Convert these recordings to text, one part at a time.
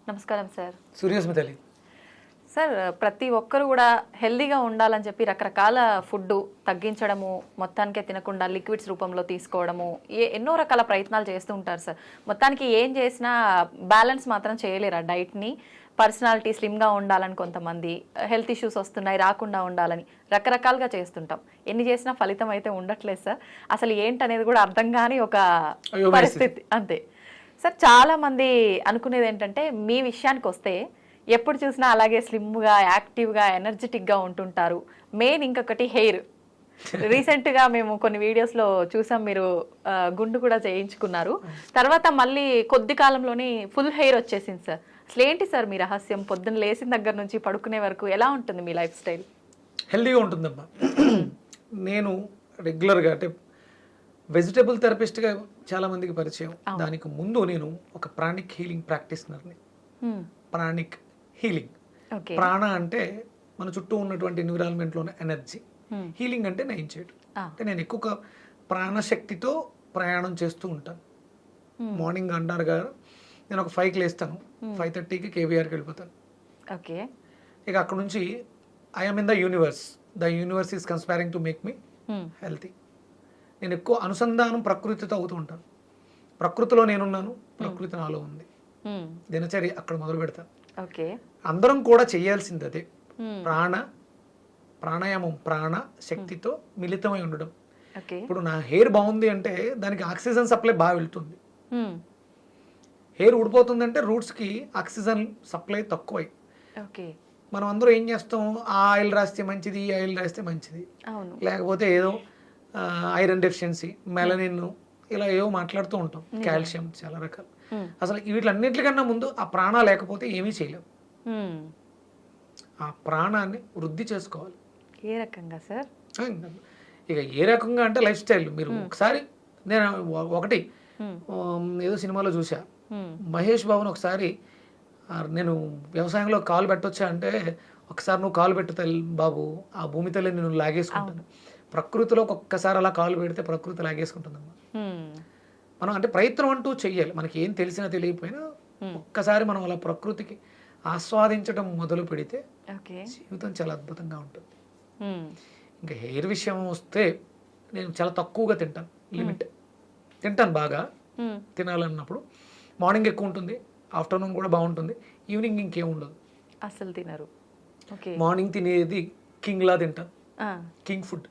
నమస్కారం sir. Suryasmita Ali. Sir, ప్రతి ఒక్కరు కూడా హెల్దీగా ఉండాలని చెప్పి రకరకాల ఫుడ్ తగ్గించడము, మొత్తానికే తినకుండా లిక్విడ్స్ రూపంలో తీసుకోవడము, ఎన్నో రకాల ప్రయత్నాలు చేస్తూ ఉంటారు సార్. మొత్తానికి ఏం చేసినా బ్యాలెన్స్ మాత్రం చేయలేరు ఆ డైట్ని. పర్సనాలిటీ స్లిమ్గా ఉండాలని కొంతమంది, హెల్త్ ఇష్యూస్ వస్తున్నాయి రాకుండా ఉండాలని రకరకాలుగా చేస్తుంటాం. ఎన్ని చేసినా ఫలితం అయితే ఉండట్లేదు సార్. అసలు ఏంటనేది కూడా అర్థం కాని ఒక పరిస్థితి అంతే సార్. చాలా మంది అనుకునేది ఏంటంటే, మీ విషయానికి వస్తే ఎప్పుడు చూసినా అలాగే స్లిమ్గా, యాక్టివ్గా, ఎనర్జెటిక్గా ఉంటుంటారు. మెయిన్ ఇంకొకటి హెయిర్. రీసెంట్గా మేము కొన్ని వీడియోస్లో చూసాం, మీరు గుండు కూడా చేయించుకున్నారు. తర్వాత మళ్ళీ కొద్ది కాలంలోనే ఫుల్ హెయిర్ వచ్చేసింది సార్. అసలు ఏంటి సార్ మీ రహస్యం? పొద్దున్న లేచిన దగ్గర నుంచి పడుకునే వరకు ఎలా ఉంటుంది మీ లైఫ్ స్టైల్? హెల్దీగా ఉంటుందమ్మా. నేను రెగ్యులర్గా అంటే వెజిటబుల్ థెరపిస్ట్గా చాలా మందికి పరిచయం. దానికి ముందు నేను ఒక ప్రాణిక్ హీలింగ్ ప్రాక్టీస్నర్ని. ప్రాణిక్ హీలింగ్, ప్రాణ అంటే మన చుట్టూ ఉన్నటువంటి ఎన్విరాన్మెంట్లోని ఎనర్జీ, హీలింగ్ అంటే నయం చేయడం. అంటే నేను ఎక్కువ ప్రాణశక్తితో ప్రయాణం చేస్తూ ఉంటాను. మార్నింగ్ అంటారు కదా, నేను ఒక 5కి లేస్తాను, 5:30కి కేవీఆర్కి వెళ్ళిపోతాను. ఓకే. ఇక అక్కడ నుంచి I'm in the universe is conspiring to make me healthy. నేను ఎక్కువ అనుసంధానం ప్రకృతితో అవుతూ ఉంటాను. ప్రకృతిలో నేనున్నాను, ప్రకృతి నాలో ఉంది. దినచర్య అక్కడ మొదలు పెడతాను. అందరం కూడా చేయాల్సింది అదే. ప్రాణాయామం, ప్రాణ శక్తితో మిళితమై ఉండడం. ఇప్పుడు నా హెయిర్ బాగుంది అంటే దానికి ఆక్సిజన్ సప్లై బాగా వెళ్తుంది. హెయిర్ ఊడిపోతుందంటే రూట్స్కి ఆక్సిజన్ సప్లై తక్కువై, మనం అందరూ ఏం చేస్తాం, ఆ ఆయిల్ రాస్తే మంచిది, ఈ ఆయిల్ రాస్తే మంచిది, లేకపోతే ఏదో ఐరన్ డెఫిషియన్సీ, మెలనిన్, ఇలా ఏవో మాట్లాడుతూ ఉంటాం, కాల్షియం, చాలా రకాలు. అసలు వీటిలన్నింటికన్నా ముందు ఆ ప్రాణ లేకపోతే ఏమీ చేయలేం. ఆ ప్రాణాన్ని వృద్ధి చేసుకోవాలి. ఏ రకంగా సార్? ఇక ఏ రకంగా అంటే లైఫ్ స్టైల్. మీరు ఒకసారి, నేను ఒకటి ఏదో సినిమాలో చూసా, మహేష్ బాబుని ఒకసారి, నేను వ్యవసాయంలో కాలు పెట్టొచ్చా అంటే, ఒకసారి నువ్వు కాలు పెట్టు తల్లి బాబు, ఆ భూమి తల్లి నేను లాగేసుకుంటాను. ప్రకృతిలో ఒక్కసారి అలా కాలు పెడితే ప్రకృతి లాగేసుకుంటుందమ్మా. మనం అంటే ప్రయత్నం అంటూ చెయ్యాలి. మనకి ఏం తెలిసినా తెలియకపోయినా ఒక్కసారి మనం అలా ప్రకృతికి ఆస్వాదించడం మొదలు పెడితే జీవితం చాలా అద్భుతంగా ఉంటుంది. ఇంకా హెయిర్ విషయం వస్తే, నేను చాలా తక్కువగా తింటాను, లిమిట్ తింటాను. బాగా తినాలన్నప్పుడు మార్నింగ్ ఎక్కువ ఉంటుంది, ఆఫ్టర్నూన్ కూడా బాగుంటుంది, ఈవినింగ్ ఇంకేం ఉండదు. అసలు తినరు? మార్నింగ్ తినేది కింగ్లా తింటాను, కింగ్ ఫుడ్.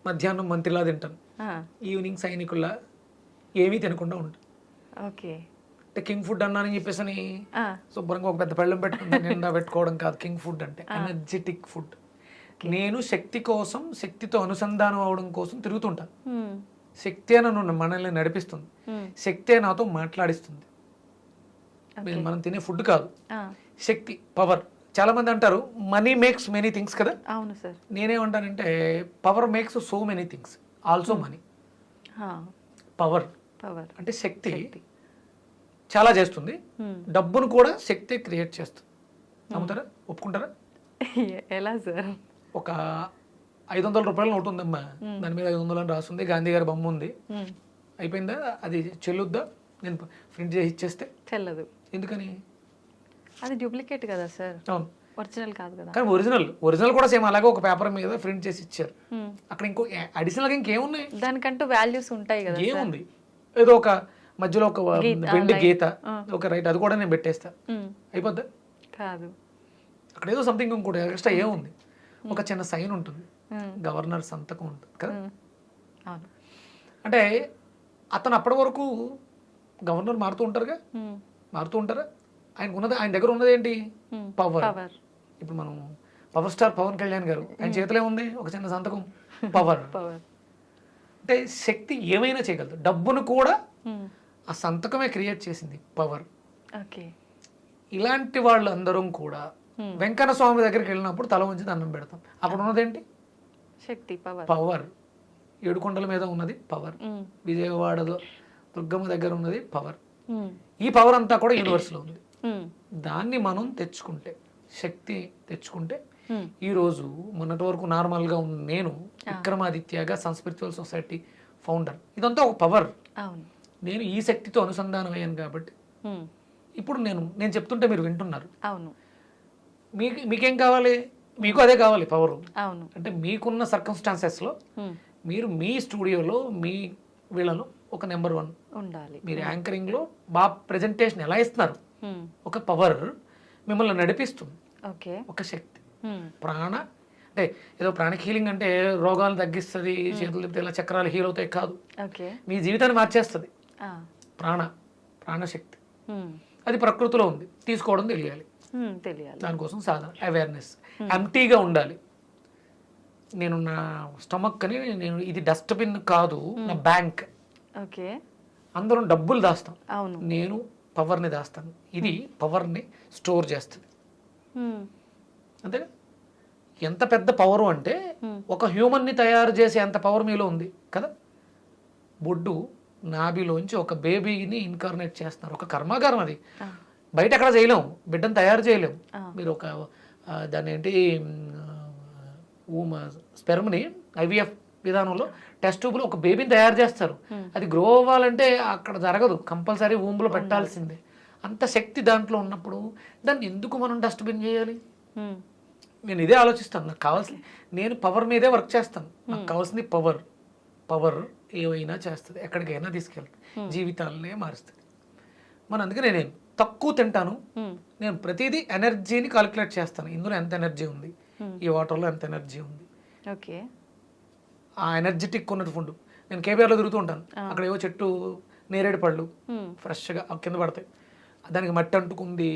మధ్యాహ్నం మంత్రిలా తింటాను, ఈవినింగ్ సైనికుల్లా ఏమీ తినకుండా ఉంటాను. అంటే కింగ్ ఫుడ్ అన్నానని చెప్పేసి అని శుభ్రంగా ఒక పెద్ద పళ్ళెం పెట్టుకుంటే నిండా పెట్టుకోవడం కాదు. కింగ్ ఫుడ్ అంటే ఎనర్జెటిక్ ఫుడ్. నేను శక్తి కోసం, శక్తితో అనుసంధానం అవడం కోసం తిరుగుతుంటాను. శక్తి నన్ను మనల్ని నడిపిస్తుంది, శక్తే నాతో మాట్లాడిస్తుంది. మనం తినే ఫుడ్ కాదు, శక్తి, పవర్. చాలా మంది అంటారు మనీ మేక్స్ మెనీ థింగ్స్ కదా. అవును సార్. నేనేమంటానంటే power makes so many things, also money. Power అంటే శక్తి చాలా చేస్తుంది, డబ్బును కూడా శక్తి క్రియేట్ చేస్తుంది. నమ్ముతారా? ఒప్పుకుంటారా? ఎలా సార్? ఒక 500 రూపాయల నోటు ఉందమ్మా, దాని మీద 500 అని రాస్తుంది, గాంధీ గారి బొమ్మ ఉంది, అయిపోయిందా? అది చెల్లుద్దా? నేను ప్రింట్ చేసి ఇచ్చేస్తే చెల్లదు. ఎందుకని? అది డూప్లికేట్ కదా సార్. అవును, ఒరిజినల్ కాదు కదా. కానీ ఒరిజినల్ కూడా సేమ్ అలాగే ఒక పేపర్ మీద ప్రింట్ చేసి ఇచ్చారు. అక్కడ ఇంకో అడిషనల్గా ఇంకేమున్నాయి? దానికంటూ వాల్యూస్ ఉంటాయి కదా. ఏముంది? ఏదో ఒక మధ్యలో ఒక వెండి గీత, ఒక రైట్, అది కూడా నేను పెట్టేస్తా, అయిపోద్దా? కాదు. అక్కడ ఏదో సంథింగ్ ఇంకోటి ఎక్స్ట్రా ఏముంది? ఒక చిన్న సైన్ ఉంటుంది, గవర్నర్ సంతకం ఉంటుంది కదా. అంటే అతను అప్పటి వరకు గవర్నర్ మారుతూ ఉంటారుగా, మారుతూ ఉంటారా? ఆయన దగ్గర ఉన్నది ఏంటి? పవర్. ఇప్పుడు మనం పవర్ స్టార్ పవన్ కళ్యాణ్ గారు, ఆయన చేతిలో ఉంది ఒక చిన్న సంతకం, పవర్. అంటే శక్తి ఏమైనా చేయగలదు. డబ్బును కూడా ఆ సంతకమే క్రియేట్ చేసింది, పవర్. ఇలాంటి వాళ్ళు అందరం కూడా వెంకన్న స్వామి దగ్గరికి వెళ్ళినప్పుడు తల ఉంచి దండం పెడతాం. అక్కడ ఉన్నదేంటి? శక్తి, పవర్. ఏడుకొండల మీద ఉన్నది పవర్, విజయవాడలో దుర్గమ్మ దగ్గర ఉన్నది పవర్. ఈ పవర్ అంతా కూడా యూనివర్స్లో ఉంది. దాన్ని మనం తెచ్చుకుంటే, శక్తి తెచ్చుకుంటే, ఈరోజు మొన్నటి వరకు నార్మల్గా ఉన్న నేను విక్రమాదిత్యగా స్పిరిచువల్ సొసైటీ ఫౌండర్. ఇదంతా ఒక పవర్. నేను ఈ శక్తితో అనుసంధానం అయ్యాను కాబట్టి ఇప్పుడు నేను చెప్తుంటే మీరు వింటున్నారు. అవును. మీకేం కావాలి? మీకు అదే కావాలి, పవర్. అవును. అంటే మీకున్న సర్కమ్స్టాన్సెస్లో మీరు మీ స్టూడియోలో మీ వీళ్ళలో ఒక నెంబర్ 1 ఉండాలి. మీరు యాంకరింగ్లో బాగా ప్రజెంటేషన్ ఎలా ఇస్తున్నారు, ఒక పవర్ మిమ్మల్ని నడిపిస్తుంది. ఓకే. ఒక శక్తి ప్రాణ, అంటే ఏదో ప్రాణిక్ హీలింగ్ అంటే రోగాలను తగ్గిస్తుంది, చేతులు తిప్పితే ఇలా చక్రాలు హీల్ అవుతాయి కాదు. ఓకే. మీ జీవితాన్ని మార్చేస్తుంది ప్రాణశక్తి. అది ప్రకృతిలో ఉంది, తీసుకోవడం తెలియాలి. దానికోసం సాధన, అవేర్నెస్. ఎంటీగా ఉండాలి. నేను నా స్టమక్ అని నేను ఇది డస్ట్బిన్ కాదు, నా బ్యాంక్. ఓకే. అందరం డబ్బులు దాస్తాం, అవును. నేను పవర్ని దాస్తాను. ఇది పవర్ని స్టోర్ చేస్తుంది. అంతేగా? ఎంత పెద్ద పవరు అంటే ఒక హ్యూమన్ని తయారు చేసే అంత పవర్ మీలో ఉంది కదా. బొడ్డు నాభిలోంచి ఒక బేబీని ఇన్కార్నేట్ చేస్తున్నారు, ఒక కర్మాగారం అది. బయట ఎక్కడ చేయలేము, బిడ్డను తయారు చేయలేము. మీరు ఒక దాన్ని ఏంటి స్పెర్మ్ని ఐవీఎఫ్ విధానంలో టెస్ట్ ట్యూబ్లో ఒక బేబీని తయారు చేస్తారు. అది గ్రో అవ్వాలంటే అక్కడ జరగదు, కంపల్సరీ ఊంబులో పెట్టాల్సిందే. అంత శక్తి దాంట్లో ఉన్నప్పుడు దాన్ని ఎందుకు మనం డస్ట్బిన్ చేయాలి? నేను ఇదే ఆలోచిస్తాను. నాకు కావాల్సింది, నేను పవర్ మీదే వర్క్ చేస్తాను. నాకు కావాల్సింది పవర్ ఏవైనా చేస్తుంది, ఎక్కడికైనా తీసుకెళ్తుంది, జీవితాలనే మారుస్తుంది. అందుకనే నేను తక్కువ తింటాను. నేను ప్రతిదీ ఎనర్జీని కాలిక్యులేట్ చేస్తాను. ఇందులో ఎంత ఎనర్జీ ఉంది, ఈ వాటర్లో ఎంత ఎనర్జీ ఉంది. ఓకే. ఆ ఎనర్జెటిక్ ఉన్నది ఫుడ్. నేను కేబీఆర్లో తిరుగుతూ ఉంటాను, అక్కడ ఏవో చెట్టు నేరేడు పళ్ళు ఫ్రెష్గా కింద పడతాయి, దానికి మట్టి అంటుకుంది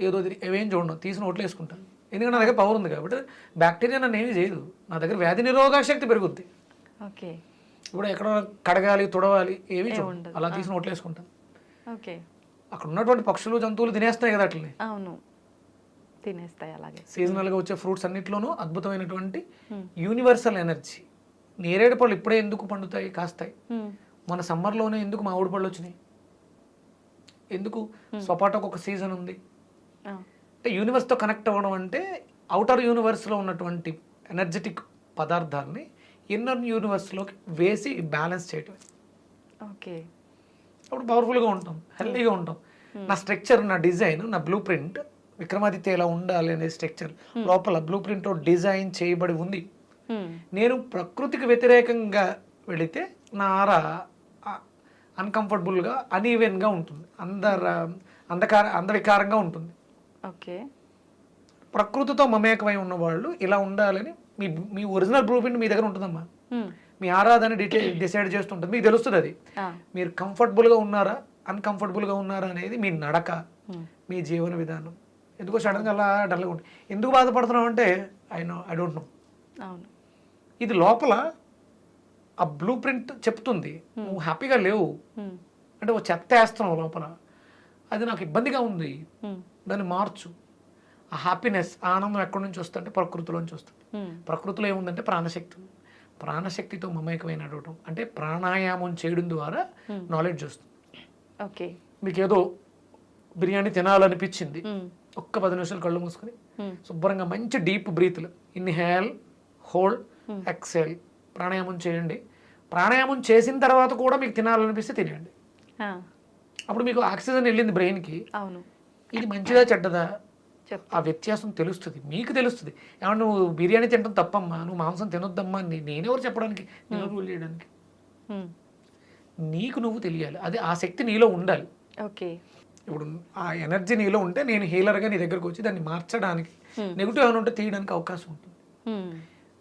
ఏదో ఏవేం చూడను, తీసి నోట్లో వేసుకుంటాను. ఎందుకంటే నా దగ్గర పవర్ ఉంది కాబట్టి. బ్యాక్టీరియా నన్ను ఏమీ చేయదు, నా దగ్గర వ్యాధి నిరోధక శక్తి పెరుగుద్ది. ఓకే. ఇప్పుడు ఎక్కడ కడగాలి తుడవాలి ఏమీ చూడండి, అలా తీసి నోట్లో వేసుకుంటాను. ఓకే. అక్కడ ఉన్నటువంటి పక్షులు జంతువులు తినేస్తాయి కదా అట్లనే. అవును, తినేస్తాయి. అలాగే సీజనల్గా వచ్చే ఫ్రూట్స్ అన్నిట్లోనూ అద్భుతమైనటువంటి యూనివర్సల్ ఎనర్జీ. నేరేడు పళ్ళు ఇప్పుడే ఎందుకు పండుతాయి కాస్తాయి? మన సమ్మర్లోనే ఎందుకు మామిడి పళ్ళు వచ్చినాయి? ఎందుకు సపోటాకు ఒక సీజన్ ఉంది? అంటే యూనివర్స్తో కనెక్ట్ అవ్వడం అంటే అవుటర్ యూనివర్స్లో ఉన్నటువంటి ఎనర్జెటిక్ పదార్థాలని ఇన్నర్ యూనివర్స్లోకి వేసి బ్యాలెన్స్ చేయటం. ఓకే. అప్పుడు పవర్ఫుల్గా ఉంటాం, హెల్తీగా ఉంటాం. నా స్ట్రక్చర్, నా డిజైన్, నా బ్లూ ప్రింట్, విక్రమాదిత్య ఎలా ఉండాలి అనే స్ట్రక్చర్ లోపల బ్లూ ప్రింట్తో డిజైన్ చేయబడి ఉంది. నేను ప్రకృతికి వ్యతిరేకంగా వెళితే నా ఆరా అన్కంఫర్టబుల్గా అన్ఈవెన్గా ఉంటుంది, అందవికారంగా ఉంటుంది. ఓకే. ప్రకృతితో మమేకమై ఉన్న వాళ్ళు ఇలా ఉండాలని మీ ఒరిజినల్ బ్లూ ప్రింట్ మీ దగ్గర ఉంటుందమ్మా. మీ ఆరాధన డిసైడ్ చేస్తుంటుంది, మీకు తెలుస్తుంది అది. మీరు కంఫర్టబుల్గా ఉన్నారా అన్కంఫర్టబుల్గా ఉన్నారా అనేది మీ నడక, మీ జీవన విధానం. ఎందుకో సడన్గా అలా డల్గా ఉంటుంది. ఎందుకు బాధపడుతున్నావు అంటే ఐ డోంట్ నో. అవును. ఇది లోపల ఆ బ్లూ ప్రింట్ చెప్తుంది, నువ్వు హ్యాపీగా లేవు అంటే ఓ చెత్త వేస్తున్నావు లోపల, అది నాకు ఇబ్బందిగా ఉంది, దాన్ని మార్చు. ఆ హ్యాపీనెస్, ఆనందం ఎక్కడి నుంచి వస్తుందంటే ప్రకృతిలోంచి వస్తుంది. ప్రకృతిలో ఏముందంటే ప్రాణశక్తి. ప్రాణశక్తితో మమేకమైన అడవటం అంటే ప్రాణాయామం చేయడం ద్వారా నాలెడ్జ్ వస్తుంది. ఓకే. మీకు ఏదో బిర్యానీ తినాలనిపించింది, ఒక్క 10 నిమిషాలు కళ్ళు మూసుకొని శుభ్రంగా మంచి డీప్ బ్రీత్లు, ఇన్హేల్, హోల్డ్, ఎక్సేల్ ప్రాణాయామం చేయండి. ప్రాణాయామం చేసిన తర్వాత కూడా మీకు తినాలనిపిస్తే తినేయండి. అప్పుడు మీకు ఆక్సిజన్ వెళ్ళింది బ్రెయిన్కి. అవును. ఇది మంచిదా చెడ్డదా ఆ వ్యత్యాసం తెలుస్తుంది, మీకు తెలుస్తుంది. ఏమన్నా నువ్వు బిర్యానీ తినడం తప్పమ్మా, నువ్వు మాంసం తినొద్దమ్మా నేనెవరు చెప్పడానికి, నేను రూల్ చేయడానికి? నీకు నువ్వు తెలియాలి, అది ఆ శక్తి నీలో ఉండాలి. ఓకే. ఇప్పుడు ఆ ఎనర్జీ నీలో ఉంటే నేను హీలర్గా నీ దగ్గరకు వచ్చి దాన్ని మార్చడానికి, నెగిటివ్ ఏమైనా ఉంటే తీయడానికి అవకాశం ఉంటుంది.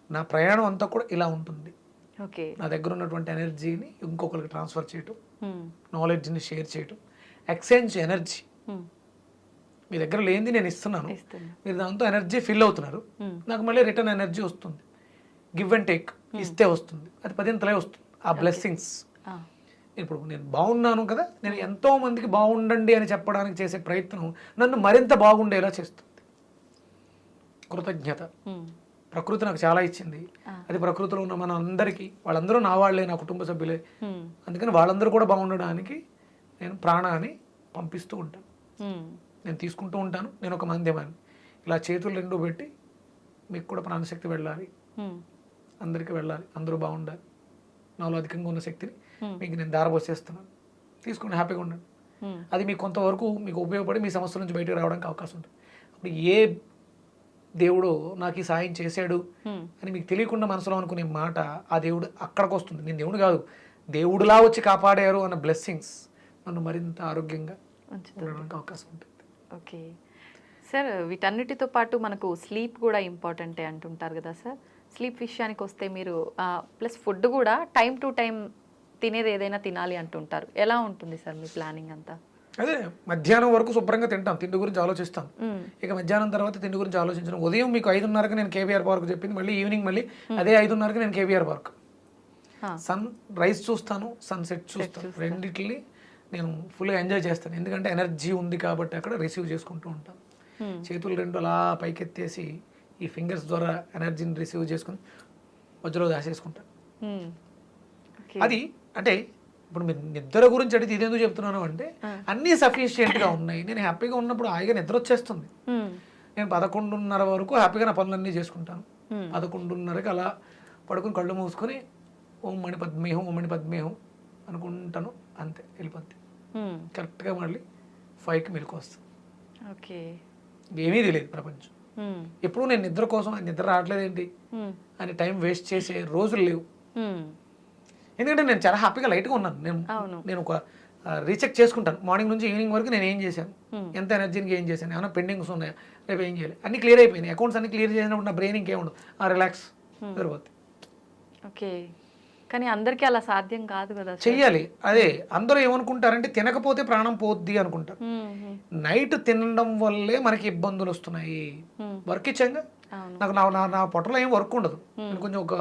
నా ప్రయాణం అంతా కూడా ఇలా ఉంటుంది. ఓకే. నా దగ్గర ఉన్నటువంటి ఎనర్జీని ఇంకొకరికి ట్రాన్స్ఫర్ చేయటం, నాలెడ్జ్ని షేర్ చేయటం, ఎక్స్చేంజ్ ఎనర్జీ. మీ దగ్గర లేనిది నేను ఇస్తున్నాను, మీరు దాంతో ఎనర్జీ ఫిల్ అవుతున్నారు, నాకు మళ్ళీ రిటర్న్ ఎనర్జీ వస్తుంది. గివ్ అండ్ టేక్, ఇస్తే వస్తుంది, అది 10ంతలే వస్తుంది. ఆ బ్లెస్సింగ్స్. ఇప్పుడు నేను బాగున్నాను కదా, నేను ఎంతో మందికి బాగుండండి అని చెప్పడానికి చేసే ప్రయత్నం నన్ను మరింత బాగుండేలా చేస్తుంది. కృతజ్ఞత. ప్రకృతి నాకు చాలా ఇచ్చింది, అది ప్రకృతిలో ఉన్న మన అందరికీ, వాళ్ళందరూ నా వాళ్ళే, నా కుటుంబ సభ్యులే. అందుకని వాళ్ళందరూ కూడా బాగుండడానికి నేను ప్రాణాన్ని పంపిస్తూ ఉంటాను, నేను తీసుకుంటూ ఉంటాను. నేను ఒక మాధ్యమాన్ని ఇలా చేతులు రెండు పెట్టి మీకు కూడా ప్రాణశక్తి వెళ్ళాలి, అందరికీ వెళ్ళాలి, అందరూ బాగుండాలి, నాలో అధికంగా ఉన్న శక్తిని మీకు నేను దారబోసేస్తున్నాను, తీసుకుని హ్యాపీగా ఉండండి. అది మీకు కొంతవరకు మీకు ఉపయోగపడి మీ సమస్యల నుంచి బయటకు రావడానికి అవకాశం ఉంటుంది. అప్పుడు ఏ దేవుడు నాకు ఈ సాయం చేశాడు అని మీకు తెలియకుండా మనసులో అనుకునే మాట ఆ దేవుడు అక్కడికి వస్తుంది. నేను దేవుడు కాదు, దేవుడులా వచ్చి కాపాడారు అన్న బ్లెస్సింగ్స్ నన్ను మరింత ఆరోగ్యంగా ఉండడానికి అవకాశం ఉంటుంది. ఓకే సార్, వీటన్నిటితో పాటు మనకు స్లీప్ కూడా ఇంపార్టెంటే అంటుంటారు కదా సార్. స్లీప్ విషయానికి వస్తే మీరు ప్లస్ ఫుడ్ కూడా టైం టు టైం తినేది ఏదైనా తినాలి అంటుంటారు. ఎలా ఉంటుంది సార్ మీ ప్లానింగ్ అంతా? అదే మధ్యాహ్నం వరకు శుభ్రంగా తింటాం, తిండి గురించి ఆలోచిస్తాం. ఇక మధ్యాహ్నం తర్వాత తిండి గురించి ఆలోచించడం. ఉదయం మీకు 5:30కి నేను కేబీఆర్ పార్క్ చెప్పింది, మళ్ళీ ఈవినింగ్ మళ్ళీ అదే 5:30కి నేను కేబీఆర్ పార్క్. సన్ రైజ్ చూస్తాను, సన్సెట్ చూస్తాను. రెండిటిని నేను ఫుల్గా ఎంజాయ్ చేస్తాను. ఎందుకంటే ఎనర్జీ ఉంది కాబట్టి అక్కడ రిసీవ్ చేసుకుంటూ ఉంటాను. చేతులు రెండు అలా పైకెత్తేసి ఈ ఫింగర్స్ ద్వారా ఎనర్జీని రిసీవ్ చేసుకుని మధ్యలో దాచేసుకుంటాను. అది అంటే ఇప్పుడు మీరు నిద్ర గురించి అడిగితే ఇదేందుకు చెప్తున్నాను అంటే అన్నీ సఫిషియెంట్గా ఉన్నాయి. నేను హ్యాపీగా ఉన్నప్పుడు హాయిగా నిద్ర వచ్చేస్తుంది. నేను 11:30 వరకు హ్యాపీగా నా పనులన్నీ చేసుకుంటాను. 11:30కి అలా పడుకుని కళ్ళు మూసుకొని ఓం మణి పద్మేహం ఓం మణి పద్మేహం అనుకుంటాను, అంతే వెళ్ళిపోద్ది. కరెక్ట్గా మళ్ళీ 5కి మెలకు వస్తుంది. ఓకే, ఏమీ తెలియదు ప్రపంచం. ఎప్పుడు నేను నిద్ర కోసం నిద్ర రావట్లేదేంటి అని టైం వేస్ట్ చేసే రోజులు లేవు. ఎందుకంటే నేను చాలా హ్యాపీగా లైట్గా ఉన్నాను. నేను ఒక రీచెక్ చేసుకుంటాను మార్నింగ్ నుంచి ఈవినింగ్ వరకు నేను ఏం చేశాను, ఎంత ఎనర్జీకి ఏం చేశాను, ఏమైనా పెండింగ్స్ ఉన్నాయా, రేపు ఏం చేయాలి, అన్ని క్లియర్ అయిపోయినాయి. అకౌంట్స్ అన్ని క్లియర్ చేసినప్పుడు నా బ్రెయిన్ ఇంకేం ఉండదు, రిలాక్స్ సరిపోతుంది. ఓకే, కానీ అందరికీ అలా సాధ్యం కాదు కదా. చెయ్యాలి. అదే అందరూ ఏమనుకుంటారంటే తినకపోతే ప్రాణం పోద్ది అనుకుంటారు. నైట్ తినడం వల్లే మనకి ఇబ్బందులు వస్తున్నాయి. వర్క్ ఇచ్చాక నాకు నా పొట్టలో ఏం వర్క్ ఉండదు. నేను కొంచెం ఒక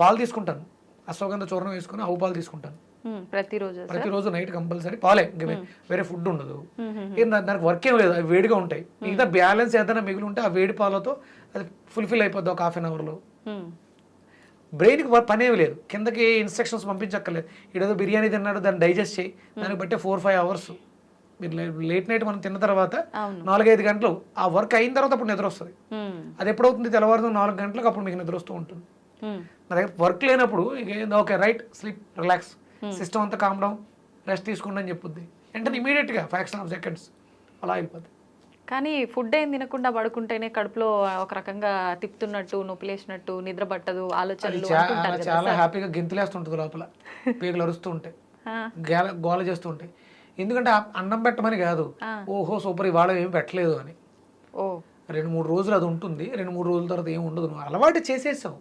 పాలు తీసుకుంటాను, అశ్వగంధ చూర్ణం వేసుకుని ఆవు పాలు తీసుకుంటాను ప్రతిరోజు నైట్ కంపల్సరీ పాలే, వేరే ఫుడ్ ఉండదు. దానికి వర్క్ ఏం లేదు, అవి వేడిగా ఉంటాయి. మిగతా బ్యాలెన్స్ ఏదైనా మిగిలి ఉంటే ఆ వేడి పాలతో అది ఫుల్ఫిల్ అయిపోద్ది ఒక 1/2 అవర్లో. బ్రెయిన్కి పనేవి లేదు, కిందకి ఇన్స్ట్రక్షన్స్ పంపించక్కర్లేదు. ఇదేదో బిర్యానీ తిన్నాడు దాన్ని డైజెస్ట్ చేయి, దానికి బట్టే 4-5 అవర్స్. మీరు లేట్ నైట్ మనం తిన్న తర్వాత 4-5 గంటలు ఆ వర్క్ అయిన తర్వాత అప్పుడు నిద్ర వస్తుంది. అది ఎప్పుడవుతుంది, తెల్లవారుతుంది 4 గంటలకు, అప్పుడు మీకు నిద్ర వస్తూ ఉంటుంది. నా దగ్గర వర్క్ లేనప్పుడు okay right sleep relax, system అంతా కామ్ డౌన్, రెస్ట్ తీసుకోండి అని చెప్పుద్ది. వెంటనే ఇమీడియట్గా ఫ్రాక్షన్ ఆఫ్ సెకండ్స్ అలా అయిపోద్ది. కానీ ఫుడ్ ఏం తినకుండా పడుకుంటేనే కడుపులో ఒక రకంగా తిప్పుతున్నట్టు, నొప్పిలేసినట్టు, నిద్ర పట్టదు, ఆలోచనలు చాలా హ్యాపీగా గెంతులేస్తుంటుంది లోపల, పేగులు అరుస్తూ ఉంటాయి, గోల చేస్తూ ఉంటాయి. ఎందుకంటే అన్నం పెట్టమని కాదు, ఓహో సూపర్ ఇవాళ ఏమి పెట్టలేదు అని. 2-3 రోజులు అది ఉంటుంది, 2-3 రోజుల తర్వాత ఏమి ఉండదు. నువ్వు అలవాటు చేసేసావు.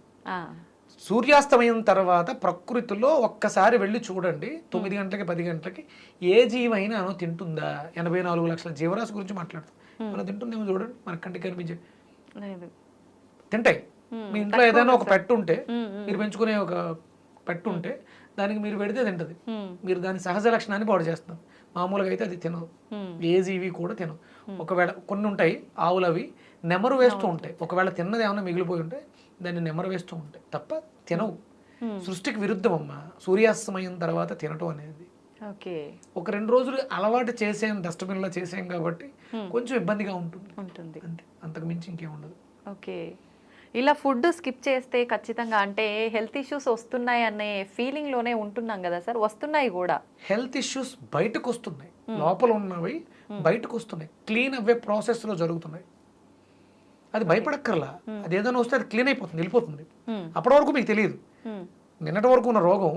సూర్యాస్తమయం తర్వాత ప్రకృతిలో ఒక్కసారి వెళ్ళి చూడండి, 9 గంటలకి 10 గంటలకి ఏ జీవైనా అనో తింటుందా? 84 లక్షల జీవరాశి గురించి మాట్లాడుతాం. మనం తింటుందేమో చూడండి, మన కంటికి కనిపించే తింటాయి. మీ ఇంట్లో ఏదైనా ఒక పెట్ ఉంటే, మీరు పెంచుకునే ఒక పెట్ ఉంటే దానికి మీరు పెడితే తింటది. మీరు దాని సహజ లక్షణాన్ని పాడు చేస్తున్నారు. మామూలుగా అయితే అది తినదు, ఏ జీవి కూడా తినదు. ఒకవేళ కొన్ని ఉంటాయి ఆవులు, అవి నెమరు వేస్తూ ఉంటాయి. ఒకవేళ తిన్నది ఏమైనా మిగిలిపోయి ఉంటే దాన్ని నెమరు వేస్తూ ఉంటాయి తప్ప తినవు. సృష్టికి విరుద్ధం అమ్మ సూర్యాస్తమయం తర్వాత తినటం అనేది. ఒక 2 రోజులు అలవాటు చేసాం, డస్ట్బిన్లో చేసాం కాబట్టి కొంచెం ఇబ్బందిగా ఉంటుంది అంతే, అంతకు మించి ఇంకేముండదు. ఓకే, ఇలా ఫుడ్ స్కిప్ చేస్తే ఖచ్చితంగా అంటే హెల్త్ ఇష్యూస్ వస్తున్నాయి అనే ఫీలింగ్ లోనే ఉంటున్నాం కదా సార్. వస్తున్నాయి కూడా హెల్త్ ఇష్యూస్ బయటకు వస్తున్నాయి, లోపల ఉన్నవి బయటకు వస్తున్నాయి, క్లీన్ అవే ప్రాసెస్లో జరుగుతున్నాయి. అది భయపడక్కర్లా, అది ఏదైనా వస్తే అది క్లీన్ అయిపోతుంది, వెళ్ళిపోతుంది. అప్పటి వరకు మీకు తెలియదు. నిన్నటి వరకు ఉన్న రోగం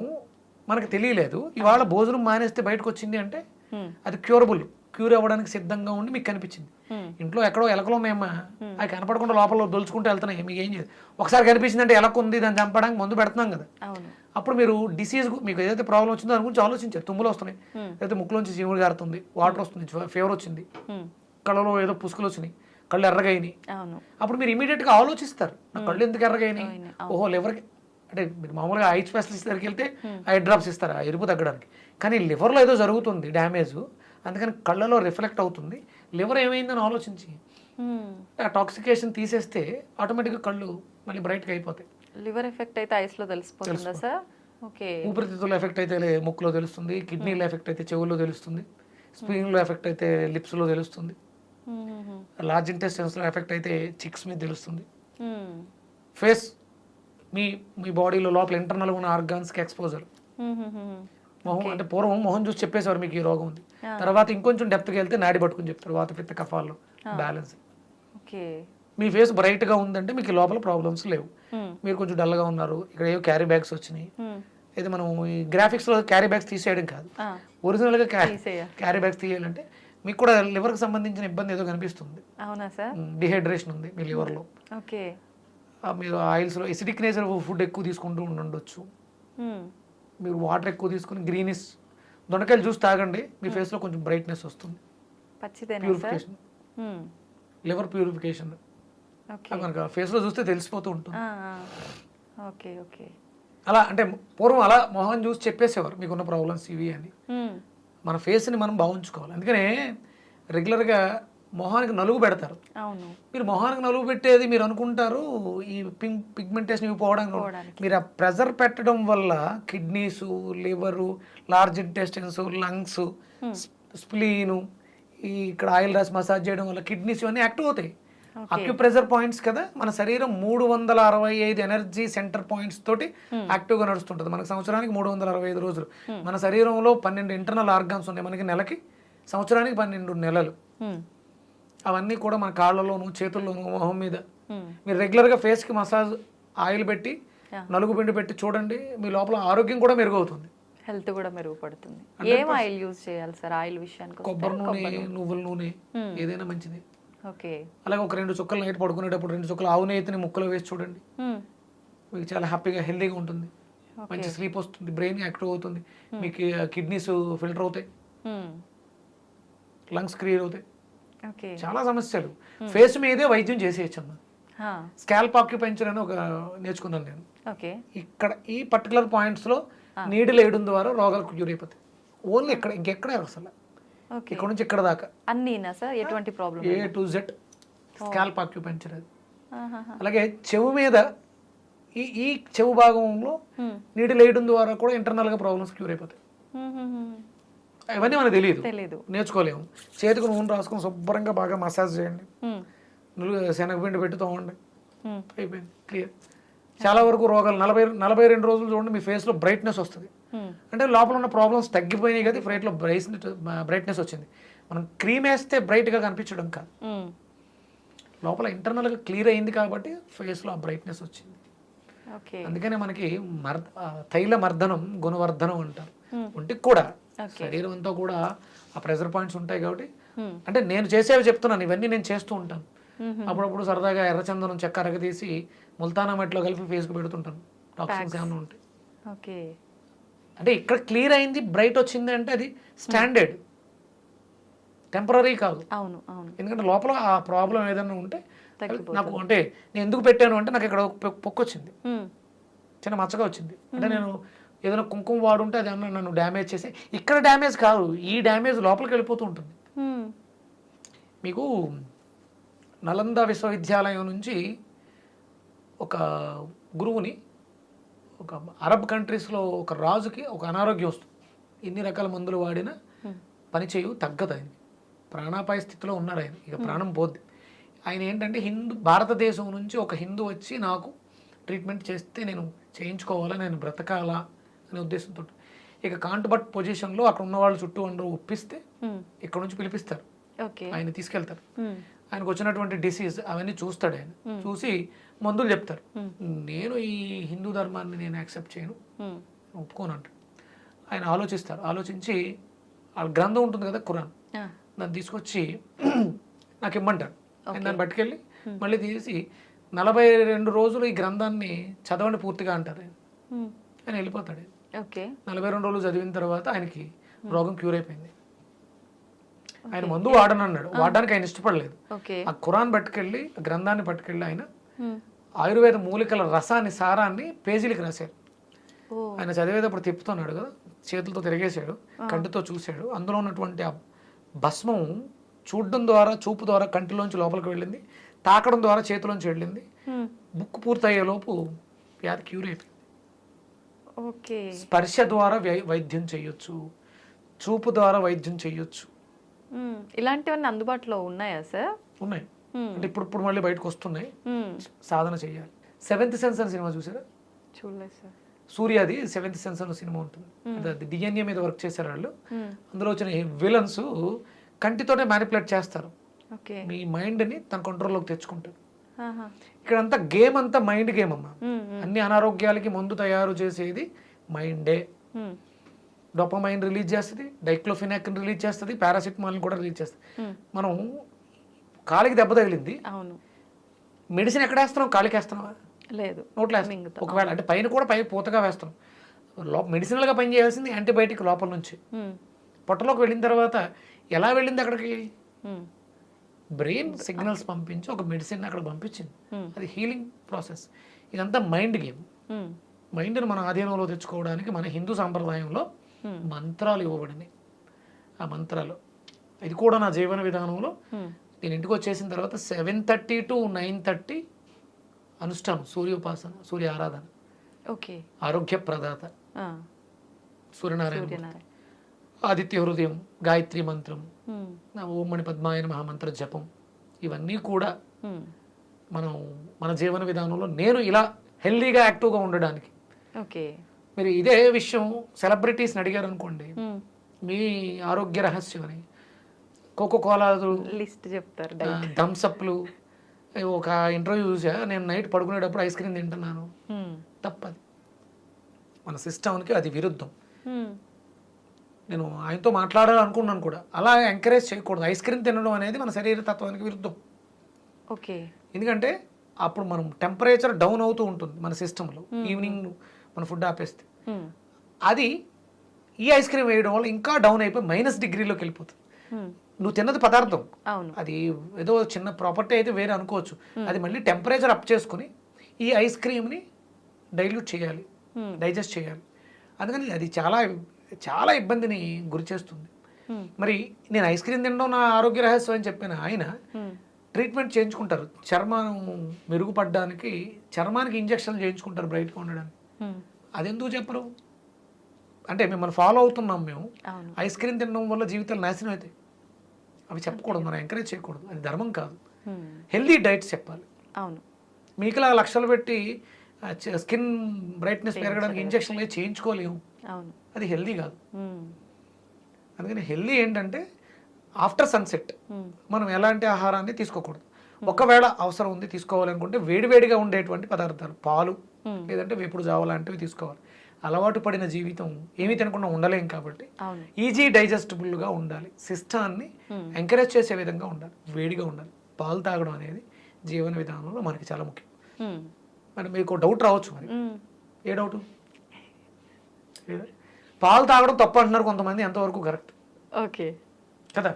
మనకు తెలియలేదు, ఇవాళ భోజనం మానేస్తే బయటకు వచ్చింది అంటే అది క్యూర్ అవ్వడానికి సిద్ధంగా ఉండి మీకు కనిపించింది. ఇంట్లో ఎక్కడో ఎలకలు ఉన్నాయమ్మా, అవి కనపడకుండా లోపల దొలుచుకుంటూ వెళ్తున్నాయి, మీకు ఏం చేయదు. ఒకసారి కనిపించిందంటే ఎలక ఉంది, దాన్ని చంపడానికి మందు పెడుతున్నాం కదా. అప్పుడు మీరు డిసీజ్, మీకు ఏదైతే ప్రాబ్లం వచ్చిందో దాని గురించి ఆలోచించారు. తుమ్ములు వస్తున్నాయి, లేకపోతే ముక్కులోంచి చీముడు గారుతుంది, వాటర్ వస్తుంది, ఫీవర్ వచ్చింది, కళ్ళలో ఏదో పుసుకులు వచ్చినాయి, కళ్ళు ఎర్రగైనాయి. అప్పుడు మీరు ఇమీడియట్గా ఆలోచిస్తారు, నా కళ్ళు ఎందుకు ఎర్రగైనాయి, ఓహో లివర్కి. అంటే మీరు మామూలుగా ఐ స్పెషలిస్ట్ దగ్గరికి వెళ్తే ఐ డ్రాప్స్ ఇస్తారు ఆ ఎరుపు తగ్గడానికి, కానీ లివర్లో ఏదో జరుగుతుంది డ్యామేజ్, అందుకని కళ్ళలో రిఫ్లెక్ట్ అవుతుంది. లివర్ ఏమైందని ఆలోచించి ఆ టాక్సికేషన్ తీసేస్తే ఆటోమేటిక్గా కళ్ళు మళ్ళీ బ్రైట్గా అయిపోతాయి. లివర్ ఎఫెక్ట్ అయితే ఐస్లో తెలిసిపోతుందా సార్? ఓకే, ఊపిరితిత్తుల్లో ఎఫెక్ట్ అయితే ముక్కులో తెలుస్తుంది, కిడ్నీలో ఎఫెక్ట్ అయితే చెవుల్లో తెలుస్తుంది, స్ప్లీన్లో ఎఫెక్ట్ అయితే లిప్స్లో తెలుస్తుంది, లార్జ్ ఇంటెస్టైన్స్లో ఎఫెక్ట్ అయితే చిక్స్ మీద తెలుస్తుంది. ఫేస్ మీ బాడీలో లోపల ఇంటర్నల్గా ఉన్న ఆర్గాన్స్కి ఎక్స్పోజర్. మొహం అంటే పూర్వం మొహం చూసి చెప్పేసేవారు మీకు ఈ రోగం ఉంది, తర్వాత ఇంకొంచెం డెప్త్కి వెళ్తే నాడి పట్టుకుని చెప్తారు వాత పిత్త కఫాల్లో బ్యాలెన్స్. ఓకే. మీ ఫేస్ బ్రైట్గా ఉందంటే మీకు ఈ లోపల ప్రాబ్లమ్స్ లేవు. మీరు కొంచెం డల్గా ఉన్నారు, ఇక్కడ ఏవో క్యారీ బ్యాగ్స్ వచ్చినాయి, ఇది మనం ఈ గ్రాఫిక్స్లో క్యారీ బ్యాగ్స్ తీసేయడం కాదు, ఒరిజినల్గా క్యారీ బ్యాగ్స్ తీయాలంటే మీకు కూడా లివర్కి సంబంధించిన ఇబ్బంది ఏదో కనిపిస్తుంది. అవునా సార్? డిహైడ్రేషన్ ఉంది మీ లివర్లో. ఓకే. మీరు ఆయిల్స్లో ఎసిడిక్ నేచర్ ఫుడ్ ఎక్కువ తీసుకుంటూ ఉండొచ్చు. మీరు వాటర్ ఎక్కువ తీసుకుని గ్రీనిష్ దొండకాయలు జ్యూస్ తాగండి, మీ ఫేస్లో కొంచెం బ్రైట్నెస్ వస్తుంది. ప్యూరిఫికేషన్, లివర్ ప్యూరిఫికేషన్ మనకు ఫేస్లో చూస్తే తెలిసిపోతూ ఉంటుంది. Okay okay. అలా అంటే పూర్వం అలా మొహం చూసి చెప్పేసేవారు మీకున్న ప్రాబ్లమ్స్ ఇవి అని. మన ఫేస్ని మనం బాగుంచుకోవాలి. అందుకనే రెగ్యులర్గా మొహానికి నలుగు పెడతారు. అవును. మీరు మొహానికి నలుగు పెట్టేది మీరు అనుకుంటారు ఈ పిగ్మెంటేషన్ ఇవి పోవడానికి. మీరు ఆ ప్రెజర్ పెట్టడం వల్ల kidneys, liver, large intestines, lungs, spleen, ఈ ఇక్కడ ఆయిల్ రాసి మసాజ్ చేయడం వల్ల కిడ్నీస్ ఇవన్నీ యాక్టివ్ అవుతాయి. అక్యుప్రెజర్ పాయింట్స్ కదా, మన శరీరం 365 ఎనర్జీ సెంటర్ పాయింట్స్ తోటి యాక్టివ్గా నడుస్తుంటుంది. మనకి సంవత్సరానికి 365 రోజులు. మన శరీరంలో 12 ఇంటర్నల్ ఆర్గాన్స్ ఉన్నాయి. మనకి నెలకి, సంవత్సరానికి 12 నెలలు. అవన్నీ కూడా మన కాళ్ళలోను, చేతుల్లోను, మొహం మీద మీరు రెగ్యులర్గా ఫేస్కి మసాజ్ ఆయిల్ పెట్టి నలుగు పిండి పెట్టి చూడండి, మీ లోపల ఆరోగ్యం కూడా మెరుగవుతుంది, హెల్త్ కూడా మెరుగుపడుతుంది. ఏం ఆయిల్ యూజ్ చేయాలి సార్ ఆయిల్ విషయానికి? కొబ్బరి నూనె, నువ్వుల నూనె, ఏదైనా మంచిది. ఓకే. అలాగే ఒక 2 చుక్కలు నైట్ పడుకునేటప్పుడు 2 చుక్కలు ఆవు నెయ్యిని ముక్కలు వేసి చూడండి, మీకు చాలా హ్యాపీగా హెల్తీగా ఉంటుంది, మంచి స్లీప్ వస్తుంది, బ్రెయిన్ యాక్టివ్ అవుతుంది, మీకు కిడ్నీస్ ఫిల్టర్ అవుతాయి, లంగ్స్ క్లియర్ అవుతాయి. చాలా సమస్యలు ఫేస్ మీదే వైద్యం చేసేయచ్చు అమ్మా. స్కాల్ప్ ఆక్యుపెంచర్ అని ఒక నేర్చుకున్నాను నేను. ఇక్కడ ఈ పర్టికులర్ పాయింట్స్లో నీడిల్ వేయడం ద్వారా రోగాలు క్యూర్ అయిపోతాయి. ఓన్లీ ఇక్కడ, ఇంకెక్కడే అసలు ఇక్కడ నుంచి ఇక్కడ దాకా అన్నీనా సార్? ఎటువంటి problem? A to Z scalp acupuncture అది. అలాగే చెవు మీద ఈ చెవు భాగంలో నీడిల్ వేయడం ద్వారా కూడా ఇంటర్నల్గా ప్రాబ్లమ్స్ క్యూర్ అయిపోతాయి. ఇవన్నీ మనకు తెలియదు, నేర్చుకోలేము. చేతికి నూనె రాసుకొని శుభ్రంగా బాగా మసాజ్ చేయండి, శనగపిండి పెట్టి తోమండి, అయిపోయింది, క్లియర్. చాలా వరకు రోగాలు 42 రోజులు చూడండి మీ ఫేస్లో బ్రైట్నెస్ వస్తుంది. అంటే లోపల ఉన్న ప్రాబ్లమ్స్ తగ్గిపోయినాయి కదా, ఫేస్లో బ్రైట్నెస్ వచ్చింది. మనం క్రీమ్ వేస్తే బ్రైట్గా కనిపించడం కాదు, లోపల ఇంటర్నల్గా క్లియర్ అయింది కాబట్టి ఫేస్లో ఆ బ్రైట్నెస్ వచ్చింది. అందుకనే మనకి తైల మర్దనం గుణవర్ధనం అంటారు. ఒంటికి కూడా, శరీరం అంతా కూడా ఆ ప్రెజర్ పాయింట్స్ ఉంటాయి కాబట్టి. అంటే నేను చేసేవి చెప్తున్నాను, ఇవన్నీ నేను చేస్తూ ఉంటాను. అప్పుడప్పుడు సరదాగా ఎర్రచందనం చెక్క అరగదీసి ముల్తానా మట్టిలో కలిపి ఫేస్కు పెడుతుంటాను, టాక్సిన్స్ ఏమైనా ఉంటాయి. అంటే ఇక్కడ క్లియర్ అయింది, బ్రైట్ వచ్చింది అంటే అది స్టాండర్డ్, టెంపరీ కాదు. ఎందుకంటే లోపల ఆ ప్రాబ్లం ఏదైనా ఉంటే నాకు, అంటే నేను ఎందుకు పెట్టాను అంటే నాకు ఇక్కడ పొక్కు వచ్చింది, చిన్న మచ్చగా వచ్చింది. అంటే నేను ఏదైనా కుంకుమ వాడుంటే అది అన్న నన్ను డ్యామేజ్ చేసి, ఇక్కడ డ్యామేజ్ కాదు, ఈ డ్యామేజ్ లోపలికి వెళ్ళిపోతూ ఉంటుంది. మీకు నలంద విశ్వవిద్యాలయం నుంచి ఒక గురువుని, ఒక అరబ్ కంట్రీస్లో ఒక రాజుకి ఒక అనారోగ్యం వస్తుంది. ఎన్ని రకాల మందులు వాడినా పనిచేయు, తగ్గదు. ఆయన ప్రాణాపాయ స్థితిలో ఉన్నాడు, ఆయన ఇక ప్రాణం పోద్ది. ఆయన ఏంటంటే భారతదేశం నుంచి ఒక హిందూ వచ్చి నాకు ట్రీట్మెంట్ చేస్తే నేను చేయించుకోవాలా, నేను బ్రతకాలా అనే ఉద్దేశంతో ఇక కాంటుబట్ పొజిషన్లో అక్కడ ఉన్న వాళ్ళు చుట్టూ అందరూ ఒప్పిస్తే ఇక్కడ నుంచి పిలిపిస్తారు, ఆయన తీసుకెళ్తారు. ఆయనకు వచ్చినటువంటి డిసీజ్ అవన్నీ చూస్తాడు. ఆయన చూసి మందులు చెప్తారు. నేను ఈ హిందూ ధర్మాన్ని నేను యాక్సెప్ట్ చేయను, ఒప్పుకోను అంటాడు. ఆయన ఆలోచిస్తారు, ఆలోచించి ఆ గ్రంథం ఉంటుంది కదా ఖురాన్, దాన్ని తీసుకొచ్చి నాకు ఇమ్మంటాడు. ఆయన దాన్ని పట్టుకెళ్ళి మళ్ళీ తీసి 42 రోజులు ఈ గ్రంథాన్ని చదవండి పూర్తిగా అంటారు. ఆయన వెళ్ళిపోతాడు. 42 రోజులు చదివిన తర్వాత ఆయనకి రోగం క్యూర్ అయిపోయింది. ఆయన మందు వాడనన్నాడు, వాడడానికి ఆయన ఇష్టపడలేదు. ఆ ఖురాన్ పట్టుకెళ్ళి, గ్రంథాన్ని పట్టుకెళ్ళి ఆయన ఆయుర్వేద మూలికల రసాన్ని, సారాన్ని పేజీలకి రాశారు. ఆయన చదివేటప్పుడు తిప్పుతున్నాడు కదా, చేతులతో తిరిగేశాడు, కంటితో చూశాడు. అందులో ఉన్నటువంటి ఆ భస్మం చూడడం ద్వారా, చూపు ద్వారా కంటిలోంచి లోపలికి వెళ్ళింది, తాకడం ద్వారా చేతిలోంచి వెళ్ళింది. బుక్ పూర్తయ్యేలోపు వ్యాధి క్యూర్ అయిపోయింది. స్పర్శ ద్వారా వైద్యం చేయొచ్చు, చూపు ద్వారా వైద్యం చేయొచ్చు. ఇలాంటివన్నీ అందుబాటులో ఉన్నాయా సార్? ఉన్నాయి. అంటే ఇప్పుడు మళ్ళీ బయటకు వస్తున్నాయి, సాధన చేయాలి. 7th సెన్స్ అని సినిమా చూసారా? చూడలేదు సార్. సూర్యది సెవెంత్ సెన్స్ అనే సినిమా ఉంటుంది, అది డిఎన్ఏ మీద వర్క్ చేశారు వాళ్ళు. అందులో వచ్చిన విలన్స్ కంటితోనే మ్యానిపులేట్ చేస్తారు, ఓకే. మీ మైండ్ని తన కంట్రోల్లోకి తెచ్చుకుంటారు. ఇక్కడంతా గేమ్ అంతా మైండ్ గేమ్ అమ్మా. అన్ని అనారోగ్యాలకి మందు తయారు చేసేది మైండే. డోపమైన్ రిలీజ్ చేస్తుంది, డైక్లోఫినాక్ని రిలీజ్ చేస్తుంది, పారాసిటమాల్ని కూడా రిలీజ్ చేస్తుంది. మనం కాలికి దెబ్బ తగిలింది, అవును, మెడిసిన్ ఎక్కడ వేస్తున్నాం? కాలికి వేస్తున్నావా? లేదు, నోట్లో వేస్తాం. ఒకవేళ అంటే పైన కూడా పూతగా వేస్తాం. మెడిసినల్గా పని చేయాల్సింది యాంటీబయాటిక్ లోపల నుంచి. పొట్టలోకి వెళ్ళిన తర్వాత ఎలా వెళ్ళింది అక్కడికి? బ్రెయిన్ సిగ్నల్స్ పంపించి ఒక మెడిసిన్ అక్కడ పంపించింది, అది హీలింగ్ ప్రాసెస్. ఇదంతా మైండ్ గేమ్. మైండ్ని మన ఆధీనంలో తెచ్చుకోవడానికి మన హిందూ సాంప్రదాయంలో మంత్రాలు ఇవ్వబడినాయి. ఆ మంత్రాలు ఇది కూడా నా జీవన విధానంలో నేను ఇంటికి వచ్చేసిన తర్వాత 7:30 to 9:30 అనుష్ఠానం, సూర్యోపాసన, సూర్య ఆరాధన, ఓకే, ఆరోగ్య ప్రదాత సూర్యనారాయణ, ఆదిత్య హృదయం, గాయత్రి మంత్రం, ఓం మణి పద్మాయ నమః మంత్ర జపం, ఇవన్నీ కూడా మనం మన జీవన విధానంలో నేను ఇలా హెల్దీగా యాక్టివ్గా ఉండడానికి. ఓకే. మీరు ఇదే విషయం సెలబ్రిటీస్ని అడిగారు అనుకోండి, మీ ఆరోగ్య రహస్యం అని కోకోకోలా లిస్ట్ చెప్తారు, థమ్స్అప్లు. ఒక ఇంటర్వ్యూ చూసా, నేను నైట్ పడుకునేటప్పుడు ఐస్ క్రీమ్ తింటున్నాను, తప్పది. మన సిస్టమ్కి అది విరుద్ధం. నేను ఆయనతో మాట్లాడాలనుకున్నాను కూడా, అలా ఎంకరేజ్ చేయకూడదు. ఐస్ క్రీమ్ తినడం అనేది మన శరీర తత్వానికి విరుద్ధం. ఓకే. ఎందుకంటే అప్పుడు మనం టెంపరేచర్ డౌన్ అవుతూ ఉంటుంది మన సిస్టంలో, ఈవినింగ్ మన ఫుడ్ ఆపేస్తే. అది ఈ ఐస్ క్రీమ్ వేయడం వల్ల ఇంకా డౌన్ అయిపోయి -డిగ్రీలోకి వెళ్ళిపోతుంది. నువ్వు తిన్నది పదార్థం, అది ఏదో చిన్న ప్రాపర్టీ అయితే వేరే అనుకోవచ్చు, అది మళ్ళీ టెంపరేచర్ అప్ చేసుకుని ఈ ఐస్ క్రీమ్ని డైల్యూట్ చేయాలి, డైజెస్ట్ చేయాలి. అందుకని అది చాలా చాలా ఇబ్బందిని గురి చేస్తుంది. మరి నేను ఐస్ క్రీమ్ తినడం నా ఆరోగ్య రహస్యం అని చెప్పిన ఆయన ట్రీట్మెంట్ చేయించుకుంటారు, చర్మం మెరుగుపడడానికి చర్మానికి ఇంజక్షన్లు చేయించుకుంటారు బ్రైట్గా ఉండడానికి. అదెందుకు చెప్పరు? అంటే మిమ్మల్ని ఫాలో అవుతున్నాం మేము, ఐస్ క్రీమ్ తినడం వల్ల జీవితాలు నాశనం అవుతాయి, అవి చెప్పకూడదు, మనం ఎంకరేజ్ చేయకూడదు, అది ధర్మం కాదు. హెల్దీ డైట్స్ చెప్పాలి. అవును, మీకులా లక్షలు పెట్టి స్కిన్ బ్రైట్నెస్ పెరగడానికి ఇంజక్షన్లు చేయించుకోలేము, అది హెల్దీ కాదు. అందుకని హెల్దీ ఏంటంటే ఆఫ్టర్ సన్సెట్ మనం ఎలాంటి ఆహారాన్ని తీసుకోకూడదు. ఒకవేళ అవసరం ఉంది తీసుకోవాలనుకుంటే వేడివేడిగా ఉండేటువంటి పదార్థాలు, పాలు లేదంటే వేపుడు జావ లాంటివి తీసుకోవాలి. అలవాటు పడిన జీవితం ఏమీ తినకుండా ఉండలేం కాబట్టి ఈజీ డైజెస్టబుల్గా ఉండాలి, సిస్టాన్ని ఎంకరేజ్ చేసే విధంగా ఉండాలి, వేడిగా ఉండాలి. పాలు తాగడం అనేది జీవన విధానంలో మనకి చాలా ముఖ్యం. మరి మీకు డౌట్ రావచ్చు, మరి ఏ డౌట్? పాలు తాగడం తప్పు అంటున్నారు కొంతమంది, ఎంతవరకు కరెక్ట్? ఓకే కదా,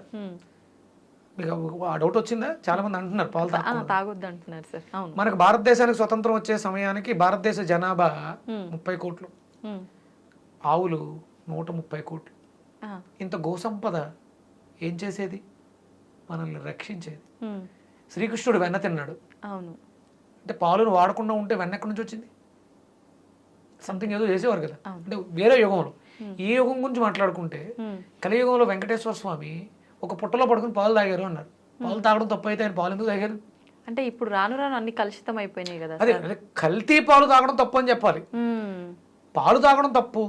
మీకు ఆ డౌట్ వచ్చిందా? చాలా మంది అంటున్నారు పాలు తాగొద్దు అంటున్నారు సార్. మనకు భారతదేశానికి స్వతంత్రం వచ్చే సమయానికి భారతదేశ జనాభా 30 కోట్లు, ఆవులు 130 కోట్లు. ఇంత గోసంపద ఏం చేసేది? మనల్ని రక్షించేది. శ్రీకృష్ణుడు వెన్న తిన్నాడు, అంటే పాలును వాడకుండా ఉంటే వెన్న ఎక్కడి నుంచి వచ్చింది? సంథింగ్ ఏదో చేసేవారు కదా, అంటే వేరే యుగంలో. ఈ యుగం గురించి మాట్లాడుకుంటే కలియుగంలో వెంకటేశ్వర స్వామి ఒక పుట్టలో పడుకుని పాలు తాగారు అన్నారు. పాలు తాగడం తప్పు అయితే ఆయన పాలు ఎందుకు తాగారు? అంటే ఇప్పుడు రాను రాను అన్ని కలుషితం అయిపోయినాయి కదా. అదే కల్తీ పాలు తాగడం తప్పు అని చెప్పాలి. పాలు తాగడం తప్పు,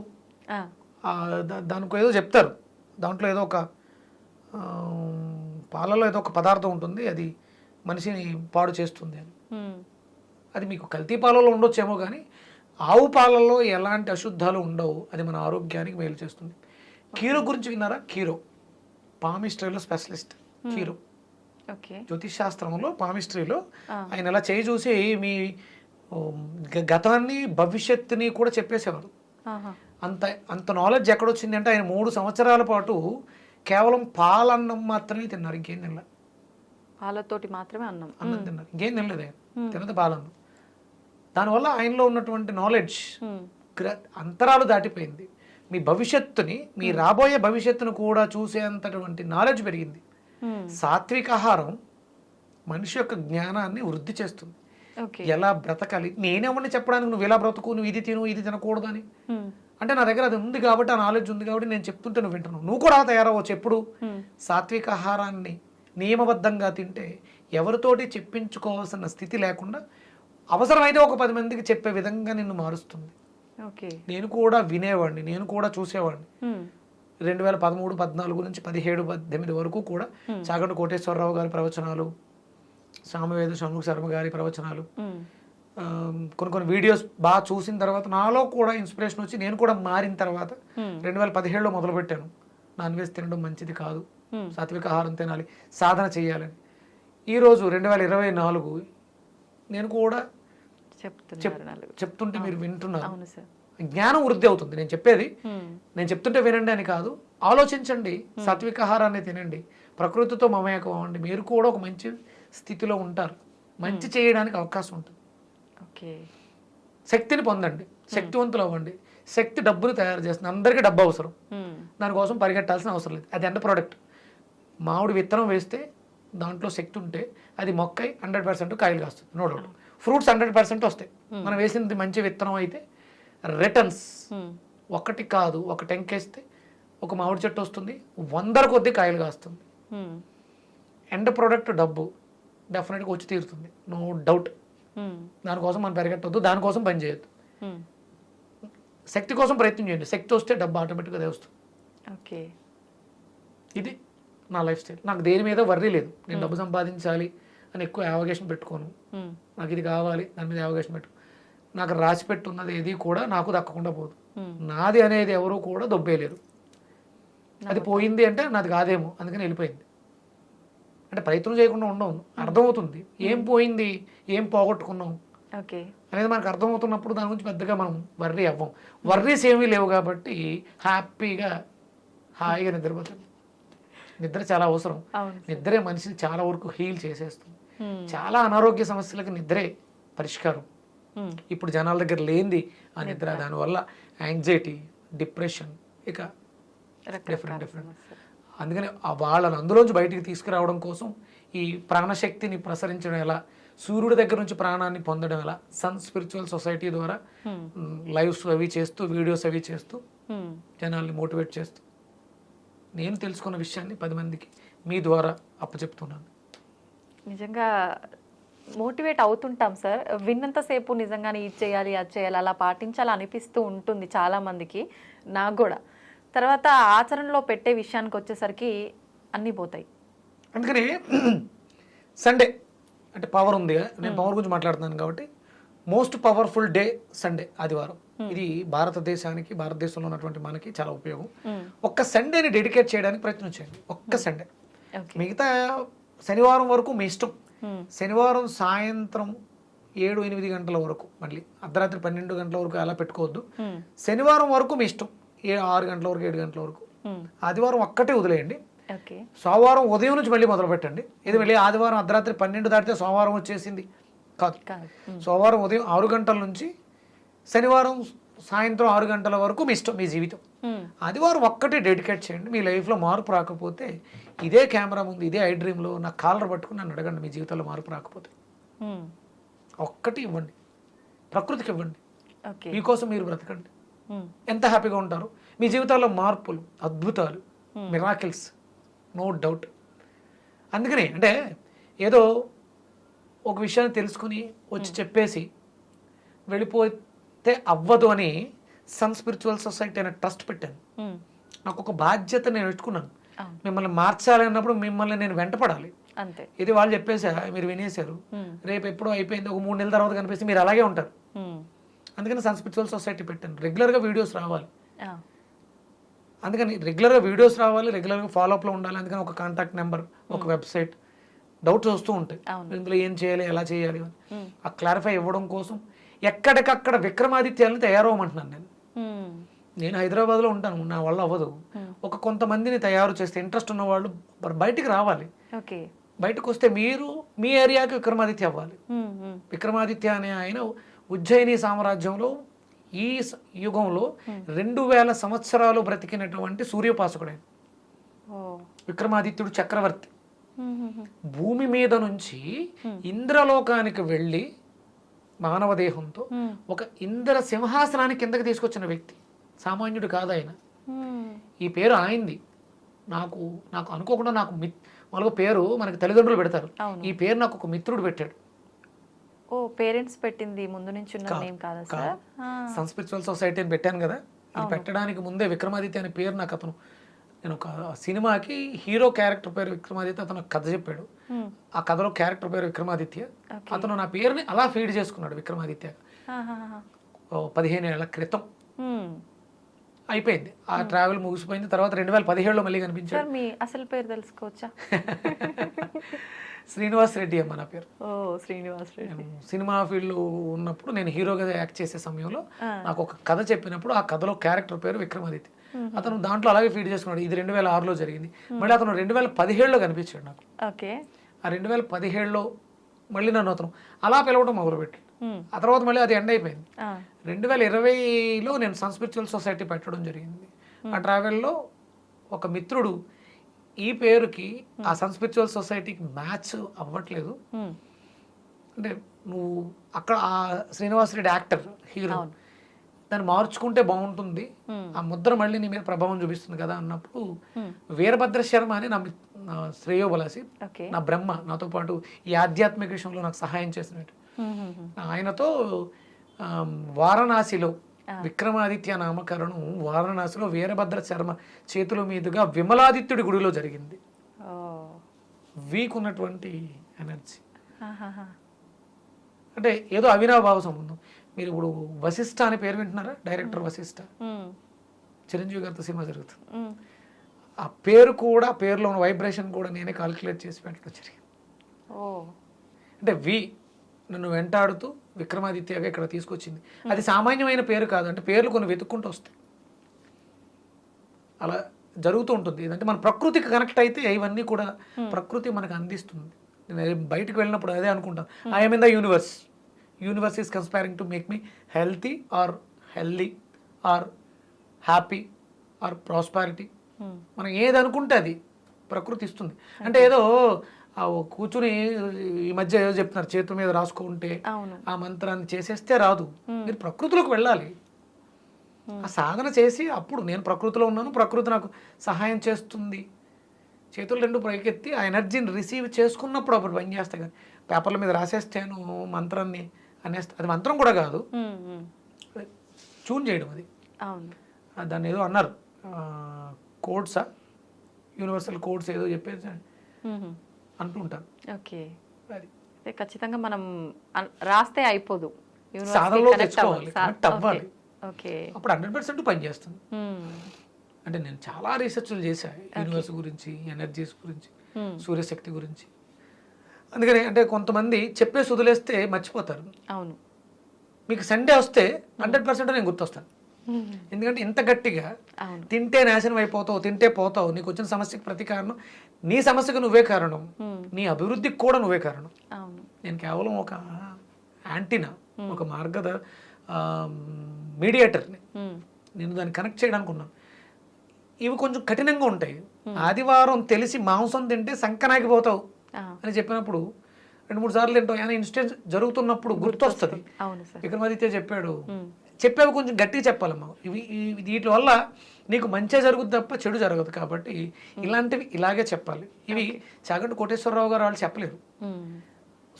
దానికి ఏదో చెప్తారు, దాంట్లో ఏదో ఒక పాలలో ఏదో ఒక పదార్థం ఉంటుంది, అది మనిషిని పాడు చేస్తుంది అని. అది మీకు కల్తీ పాలలో ఉండొచ్చేమో కానీ ఆవు పాలలో ఎలాంటి అశుద్ధాలు ఉండవు, అది మన ఆరోగ్యానికి మేలు చేస్తుంది. కీరో గురించి విన్నారా? కీరో పామిస్ట్రీలో స్పెషలిస్ట్. కీరో జ్యోతిష్ శాస్త్రంలో, పామిస్ట్రీలో ఆయన ఎలా చేయి చూసి మీ గతాన్ని భవిష్యత్తుని కూడా చెప్పేసేవారు. అంత నాలెడ్జ్ ఎక్కడొచ్చింది అంటే ఆయన 3 సంవత్సరాల పాటు కేవలం పాలన్నం మాత్రమే తిన్నారు, ఇంకేం తినలే. పాలతోటి మాత్రమే అన్నం తిన్నారు, ఇంకేం తినలేదు ఆయన, తినదు పాలన్నం. దానివల్ల ఆయనలో ఉన్నటువంటి నాలెడ్జ్ అంతరాలు దాటిపోయింది. మీ భవిష్యత్తుని, మీ రాబోయే భవిష్యత్తును కూడా చూసేంతటువంటి నాలెడ్జ్ పెరిగింది. సాత్విక ఆహారం మనిషి యొక్క జ్ఞానాన్ని వృద్ధి చేస్తుంది. ఎలా బ్రతకాలి, నేనేమని చెప్పడానికి నువ్వు ఎలా బ్రతుకు, నువ్వు ఇది తిను ఇది తినకూడదు అని అంటే నా దగ్గర అది ఉంది కాబట్టి, ఆ నాలెడ్జ్ ఉంది కాబట్టి నేను చెప్తుంటే నువ్వు వింటున్నావు. నువ్వు కూడా తయారవచ్చు. ఎప్పుడు సాత్విక ఆహారాన్ని నియమబద్ధంగా తింటే ఎవరితోటి చెప్పించుకోవాల్సిన స్థితి లేకుండా అవసరమైతే ఒక 10 మందికి చెప్పే విధంగా నిన్ను మారుస్తుంది. ఓకే. నేను కూడా వినేవాడిని, నేను కూడా చూసేవాడిని. 2013, 14 నుంచి 17, 18 వరకు కూడా చాగంటి కోటేశ్వరరావు గారి ప్రవచనాలు, సామవేద షణ్ముఖ శర్మ గారి ప్రవచనాలు, కొన్ని వీడియోస్ బాగా చూసిన తర్వాత నాలో కూడా ఇన్స్పిరేషన్ వచ్చి నేను కూడా మారిన తర్వాత 2017లో మొదలుపెట్టాను. నాన్ వెజ్ తినడం మంచిది కాదు, సాత్విక ఆహారం తినాలి, సాధన చేయాలని. ఈరోజు 2024 నేను కూడా చెప్తుంటే మీరు వింటున్నారు. జ్ఞానం వృద్ధి అవుతుంది. నేను చెప్పేది నేను చెప్తుంటే వినండి అని కాదు, ఆలోచించండి, సాత్విక ఆహారాన్ని తినండి, ప్రకృతితో మమేకం అవ్వండి, మీరు కూడా ఒక మంచి స్థితిలో ఉంటారు, మంచి చేయడానికి అవకాశం ఉంటుంది. శక్తిని పొందండి, శక్తివంతులు అవ్వండి. శక్తి డబ్బును తయారు చేస్తుంది. అందరికీ డబ్బు అవసరం, దానికోసం పరిగెట్టాల్సిన అవసరం లేదు. అది ఎండ్ ప్రోడక్ట్. మామిడి విత్తనం వేస్తే దాంట్లో శక్తి ఉంటే అది మొక్కై 100% కాయలు కాస్తుంది, నో డౌట్. ఫ్రూట్స్ 100% వస్తాయి. మనం వేసింది మంచి విత్తనం అయితే రిటర్న్స్ ఒకటి కాదు, ఒక టెంకేస్తే ఒక మామిడి చెట్టు వస్తుంది, 100 కొద్ది కాయలు కాస్తుంది. ఎండ్ ప్రోడక్ట్ డబ్బు డెఫినెట్గా వచ్చి తీరుతుంది, నో డౌట్. దానికోసం మనం పరిగెట్టొద్దు, దానికోసం పని చేయొద్దు. శక్తి కోసం ప్రయత్నం చేయండి, శక్తి వస్తే డబ్బు ఆటోమేటిక్గా వస్తుంది. ఓకే, ఇది నా లైఫ్ స్టైల్. నాకు దేని మీద వర్రీ లేదు. నేను డబ్బు సంపాదించాలి అని ఎక్కువ యావగేషన్ పెట్టుకోను. నాకు ఇది కావాలి దాని మీద యావగేషన్ పెట్టు. నాకు రాసి పెట్టున్నది ఏది కూడా నాకు దక్కకుండా పోదు. నాది అనేది ఎవరు కూడా దొబ్బేయలేరు. అది పోయింది అంటే నాది కాదేమో అందుకని వెళ్ళిపోయింది అంటే ప్రయత్నం చేయకుండా ఉండవు. అర్థమవుతుంది ఏం పోయింది, ఏం పోగొట్టుకున్నాం అనేది మనకు అర్థమవుతున్నప్పుడు దాని గురించి పెద్దగా మనం వర్రీ అవ్వం. వర్రీస్ ఏమీ లేవు కాబట్టి హాయిగా నిద్రపోతుంది. నిద్ర చాలా అవసరం. నిద్రే మనిషిని చాలా వరకు హీల్ చేసేస్తుంది. చాలా అనారోగ్య సమస్యలకు నిద్రే పరిష్కారం. ఇప్పుడు జనాల దగ్గర లేనిది ఆ నిద్ర. దానివల్ల యాంగ్జైటీ, డిప్రెషన్, ఇక డిఫరెంట్. అందుకని వాళ్ళని అందులోంచి బయటికి తీసుకురావడం కోసం ఈ ప్రాణశక్తిని ప్రసరించడం ఎలా, సూర్యుడి దగ్గర నుంచి ప్రాణాన్ని పొందడం ఎలా, సన్ స్పిరిచువల్ సొసైటీ ద్వారా లైవ్స్ అవి చేస్తూ, వీడియోస్ అవి చేస్తూ, జనాల్ని మోటివేట్ చేస్తూ, నేను తెలుసుకున్న విషయాన్ని 10 మందికి మీ ద్వారా అప్పచెప్తున్నాను. నిజంగా మోటివేట్ అవుతుంటాం సార్. విన్నంతసేపు నిజంగానే ఇది చేయాలి, అది చేయాలి, అలా పాటించాలి అనిపిస్తూ ఉంటుంది చాలామందికి, నాకు కూడా. తర్వాత ఆచరణలో పెట్టే విషయానికి వచ్చేసరికి అన్నీ పోతాయి. అందుకని సండే అంటే పవర్ ఉంది, నేను పవర్ గురించి మాట్లాడుతున్నాను కాబట్టి మోస్ట్ పవర్ఫుల్ డే సండే, ఆదివారం. ఇది భారతదేశానికి, భారతదేశంలో ఉన్నటువంటి మనకి చాలా ఉపయోగం. ఒక్క సండేని డెడికేట్ చేయడానికి ప్రయత్నం చేయండి. ఒక్క సండే. మిగతా శనివారం వరకు మీ ఇష్టం. శనివారం సాయంత్రం 7-8 గంటల వరకు, మళ్ళీ అర్ధరాత్రి 12 గంటల వరకు అలా పెట్టుకోవద్దు. శనివారం వరకు మీ ఇష్టం, 6 గంటల వరకు, 7 గంటల వరకు. ఆదివారం ఒక్కటే వదిలేయండి. సోమవారం ఉదయం నుంచి మళ్ళీ మొదలు పెట్టండి. ఇది మళ్ళీ ఆదివారం అర్ధరాత్రి 12 దాటితే సోమవారం వచ్చేసింది కాదు. సోమవారం ఉదయం 6 గంటల నుంచి శనివారం సాయంత్రం 6 గంటల వరకు మీ ఇష్టం, మీ జీవితం. ఆదివారం ఒక్కటే డెడికేట్ చేయండి. మీ లైఫ్లో మార్పు రాకపోతే ఇదే కెమెరా ముందు, ఇదే ఐ డ్రీమ్లో నా కాలర్ పట్టుకుని నన్ను అడగండి, మీ జీవితంలో మార్పు రాకపోతే. ఒక్కటి ఇవ్వండి, ప్రకృతికి ఇవ్వండి, మీకోసం మీరు బ్రతకండి. ఎంత హ్యాపీగా ఉంటారు. మీ జీవితాల్లో మార్పులు, అద్భుతాలు, మిరాకిల్స్, నో డౌట్. అందుకని అంటే ఏదో ఒక విషయాన్ని తెలుసుకుని వచ్చి చెప్పేసి వెళ్ళిపోతే అవ్వదు అని సన్ స్పిరిచువల్ సొసైటీ అనే ట్రస్ట్ పెట్టాను. నాకు ఒక బాధ్యత నేను పెట్టుకున్నాను. మిమ్మల్ని మార్చాలి అన్నప్పుడు మిమ్మల్ని నేను వెంటపడాలి. అంతే. ఇది వాళ్ళు చెప్పేసా, మీరు వినేశారు, రేపు ఎప్పుడో అయిపోయింది, ఒక 3 నెలల తర్వాత కనిపిస్తే మీరు అలాగే ఉంటారు. అందుకని సన్ స్పిరిచువల్ సొసైటీ పెట్టాను. రెగ్యులర్గా వీడియోస్ రావాలి. అందుకని రెగ్యులర్గా వీడియోస్ రావాలి, రెగ్యులర్గా ఫాలోఅప్లో ఉండాలి. అందుకని ఒక కాంటాక్ట్ నెంబర్, ఒక వెబ్సైట్. డౌట్స్ వస్తూ ఉంటాయి, ఇందులో ఏం చేయాలి, ఎలా చేయాలి అని. ఆ క్లారిఫై ఇవ్వడం కోసం ఎక్కడికక్కడ విక్రమాదిత్యాలను తయారవ్వమంటున్నాను. నేను హైదరాబాద్లో ఉంటాను, నా వల్ల అవ్వదు. కొంతమందిని తయారు చేస్తే ఇంట్రెస్ట్ ఉన్న వాళ్ళు బయటికి రావాలి. బయటకు వస్తే మీరు మీ ఏరియాకి విక్రమాదిత్య అవ్వాలి. విక్రమాదిత్య అనే ఆయన ఉజ్జయిని సామ్రాజ్యంలో ఈ యుగంలో 2000 సంవత్సరాలు బ్రతికినటువంటి సూర్యోపాసకుడు ఆయన. విక్రమాదిత్యుడు చక్రవర్తి. భూమి మీద నుంచి ఇంద్రలోకానికి వెళ్ళి మానవ దేహంతో ఒక ఇంద్ర సింహాసనాన్ని కిందకి తీసుకొచ్చిన వ్యక్తి, సామాన్యుడు కాదు ఆయన. ఈ పేరు ఆయనది. నాకు అనుకోకుండా నాకు పేరు మనకి తల్లిదండ్రులు పెడతారు. ఈ పేరు నాకు ఒక మిత్రుడు పెట్టాడు. ఓ పేరెంట్స్ పెట్టింది ముందు నుంచి ఉన్న నేమ్ కాదా సార్? సన్ స్పిరిచువల్ సొసైటీ అని పెట్టాను కదా, ఇది పెట్టడానికి ముందే విక్రమాదిత్య అనే పేరు నాకు అతను, నేను ఒక సినిమాకి హీరో క్యారెక్టర్ పేరు విక్రమాదిత్య, అతను కథ చెప్పాడు, ఆ కథలో క్యారెక్టర్ పేరు విక్రమాదిత్య, అతను నా పేరుని అలా ఫీడ్ చేసుకున్నాడు విక్రమాదిత్య. 15 ఏళ్ల క్రితం అయిపోయింది ఆ ట్రావెల్, ముగిసిపోయింది. తర్వాత 2017లో మళ్ళీ కనిపించాడు. సార్ మీ అసలు పేరు తెలుసుకోవచ్చా? శ్రీనివాస్ రెడ్డి అమ్మ నా పేరు. ఓ శ్రీనివాస్ రెడ్డి. సినిమా ఫీల్డ్ ఉన్నప్పుడు నేను హీరోగా యాక్ట్ చేసే సమయంలో నాకు ఒక కథ చెప్పినప్పుడు ఆ కథలో క్యారెక్టర్ పేరు విక్రమాదిత్య, అతను దాంట్లో అలాగే ఫీడ్ చేసుకున్నాడు. ఇది 2006లో జరిగింది. మళ్ళీ అతను 2017లో కనిపించాడు నాకు. ఓకే. ఆ 2017లో మళ్ళీ నన్ను అతను అలా పిలవడం మొదలుపెట్టాడు. ఆ తర్వాత మళ్ళీ అది ఎండ్ అయిపోయింది. 2020లో నేను సన్ స్పిరిచువల్ సొసైటీ పెట్టడం జరిగింది. ఆ ట్రావెల్లో ఒక మిత్రుడు ఈ పేరుకి ఆ సన్ స్పిరిచువల్ సొసైటీకి మ్యాచ్ అవ్వట్లేదు, అంటే నువ్వు అక్కడ ఆ శ్రీనివాస్ రెడ్డి యాక్టర్ హీరో, దాన్ని మార్చుకుంటే బాగుంటుంది, ఆ ముద్ర మళ్ళీ నీ మీద ప్రభావం చూపిస్తుంది కదా అన్నప్పుడు వీరభద్ర శర్మ అని నా శ్రేయోబలాసి, నా బ్రహ్మ, నాతో పాటు ఈ ఆధ్యాత్మిక విషయంలో నాకు సహాయం చేసినట్టు, ఆయనతో వారణాసిలో విక్రమాదిత్య నామకరణం వారణాసిలో వీరభద్ర శర్మ చేతుల మీదుగా విమలాదిత్యుడి గుడిలో జరిగింది. వీకున్నటువంటి ఎనర్జీ అంటే ఏదో అవినాభావ సంబంధం. మీరు ఇప్పుడు వశిష్ఠ అనే పేరు వింటున్నారా? డైరెక్టర్ వశిష్ఠ, చిరంజీవి గారితో సినిమా జరుగుతుంది. ఆ పేరు కూడా, పేరులో ఉన్న వైబ్రేషన్ కూడా నేనే కాల్కులేట్ చేసి పెట్టడం జరిగింది. అంటే నన్ను వెంటాడుతూ విక్రమాదిత్యగా ఇక్కడ తీసుకొచ్చింది. అది సామాన్యమైన పేరు కాదు, అంటే పేర్లు కొన్ని వెతుక్కుంటూ వస్తాయి, అలా జరుగుతూ ఉంటుంది. అంటే మన ప్రకృతికి కనెక్ట్ అయితే ఇవన్నీ కూడా ప్రకృతి మనకు అందిస్తుంది. నేను బయటకు వెళ్ళినప్పుడు అదే అనుకుంటాను, I'm in the universe, universe is conspiring to make me healthy or happy or prosperity. మనం ఏది అనుకుంటే అది ప్రకృతి ఇస్తుంది. అంటే ఏదో కూర్చుని ఈ మధ్య ఏదో చెప్తున్నారు, చేతుల మీద రాసుకుంటే ఆ మంత్రాన్ని చేసేస్తే రాదు, మీరు ప్రకృతిలోకి వెళ్ళాలి, ఆ సాధన చేసి అప్పుడు నేను ప్రకృతిలో ఉన్నాను, ప్రకృతి నాకు సహాయం చేస్తుంది, చేతులు 2 పైకెత్తి ఆ ఎనర్జీని రిసీవ్ చేసుకున్నప్పుడు అప్పుడు పని చేస్తాయి. కానీ పేపర్ల మీద రాసేస్తాను మంత్రాన్ని అనేస్తే అది మంత్రం కూడా కాదు, ట్యూన్ చేయడం. అది దాన్ని ఏదో అన్నారు, కోడ్సా, యూనివర్సల్ కోడ్స్ ఏదో చెప్పేసి అంటుంటాను. ఓకే, ఖచ్చితంగా మనం రాస్తే అయిపోదు, సాధనలో తెచ్చుకోవాలి, కనెక్ట్ అవ్వాలి, అప్పుడు 100% పనిచేస్తుంది. అంటే నేను చాలా రీసెర్చ్లు చేశాను యూనివర్స్ గురించి, ఎనర్జీస్ గురించి, సూర్యశక్తి గురించి. అందుకని అంటే కొంతమంది చెప్పేసి వదిలేస్తే మర్చిపోతారు. అవును, మీకు సండే వస్తే 100% నేను గుర్తొస్తాను. ఎందుకంటే ఇంత గట్టిగా తింటే నాశనం అయిపోతావు, తింటే పోతావు, నీకు వచ్చిన సమస్యకి ప్రతి కారణం, నీ సమస్యకు నువ్వే కారణం, నీ అభివృద్ధికి కూడా నువ్వే కారణం. నేను కేవలం ఒక యాంటీనా, ఒక మీడియేటర్ని, నేను దాన్ని కనెక్ట్ చేయడానికి ఉన్నాను. ఇవి కొంచెం కఠినంగా ఉంటాయి. ఆదివారం తెలిసి మాంసం తింటే సంకనాగిపోతావు అని చెప్పినప్పుడు 2-3 సార్లు తింటావు, కానీ ఇన్స్టెంట్ జరుగుతున్నప్పుడు గుర్తొస్తుంది. విక్రమాదిత్య చెప్పాడు, చెప్పేవి కొంచెం గట్టిగా చెప్పాలమ్మా, వీటి వల్ల నీకు మంచిగా జరుగుతుంది తప్ప చెడు జరగదు, కాబట్టి ఇలాంటివి ఇలాగే చెప్పాలి. ఇవి చాగంటి కోటేశ్వరరావు గారు వాళ్ళు చెప్పలేరు.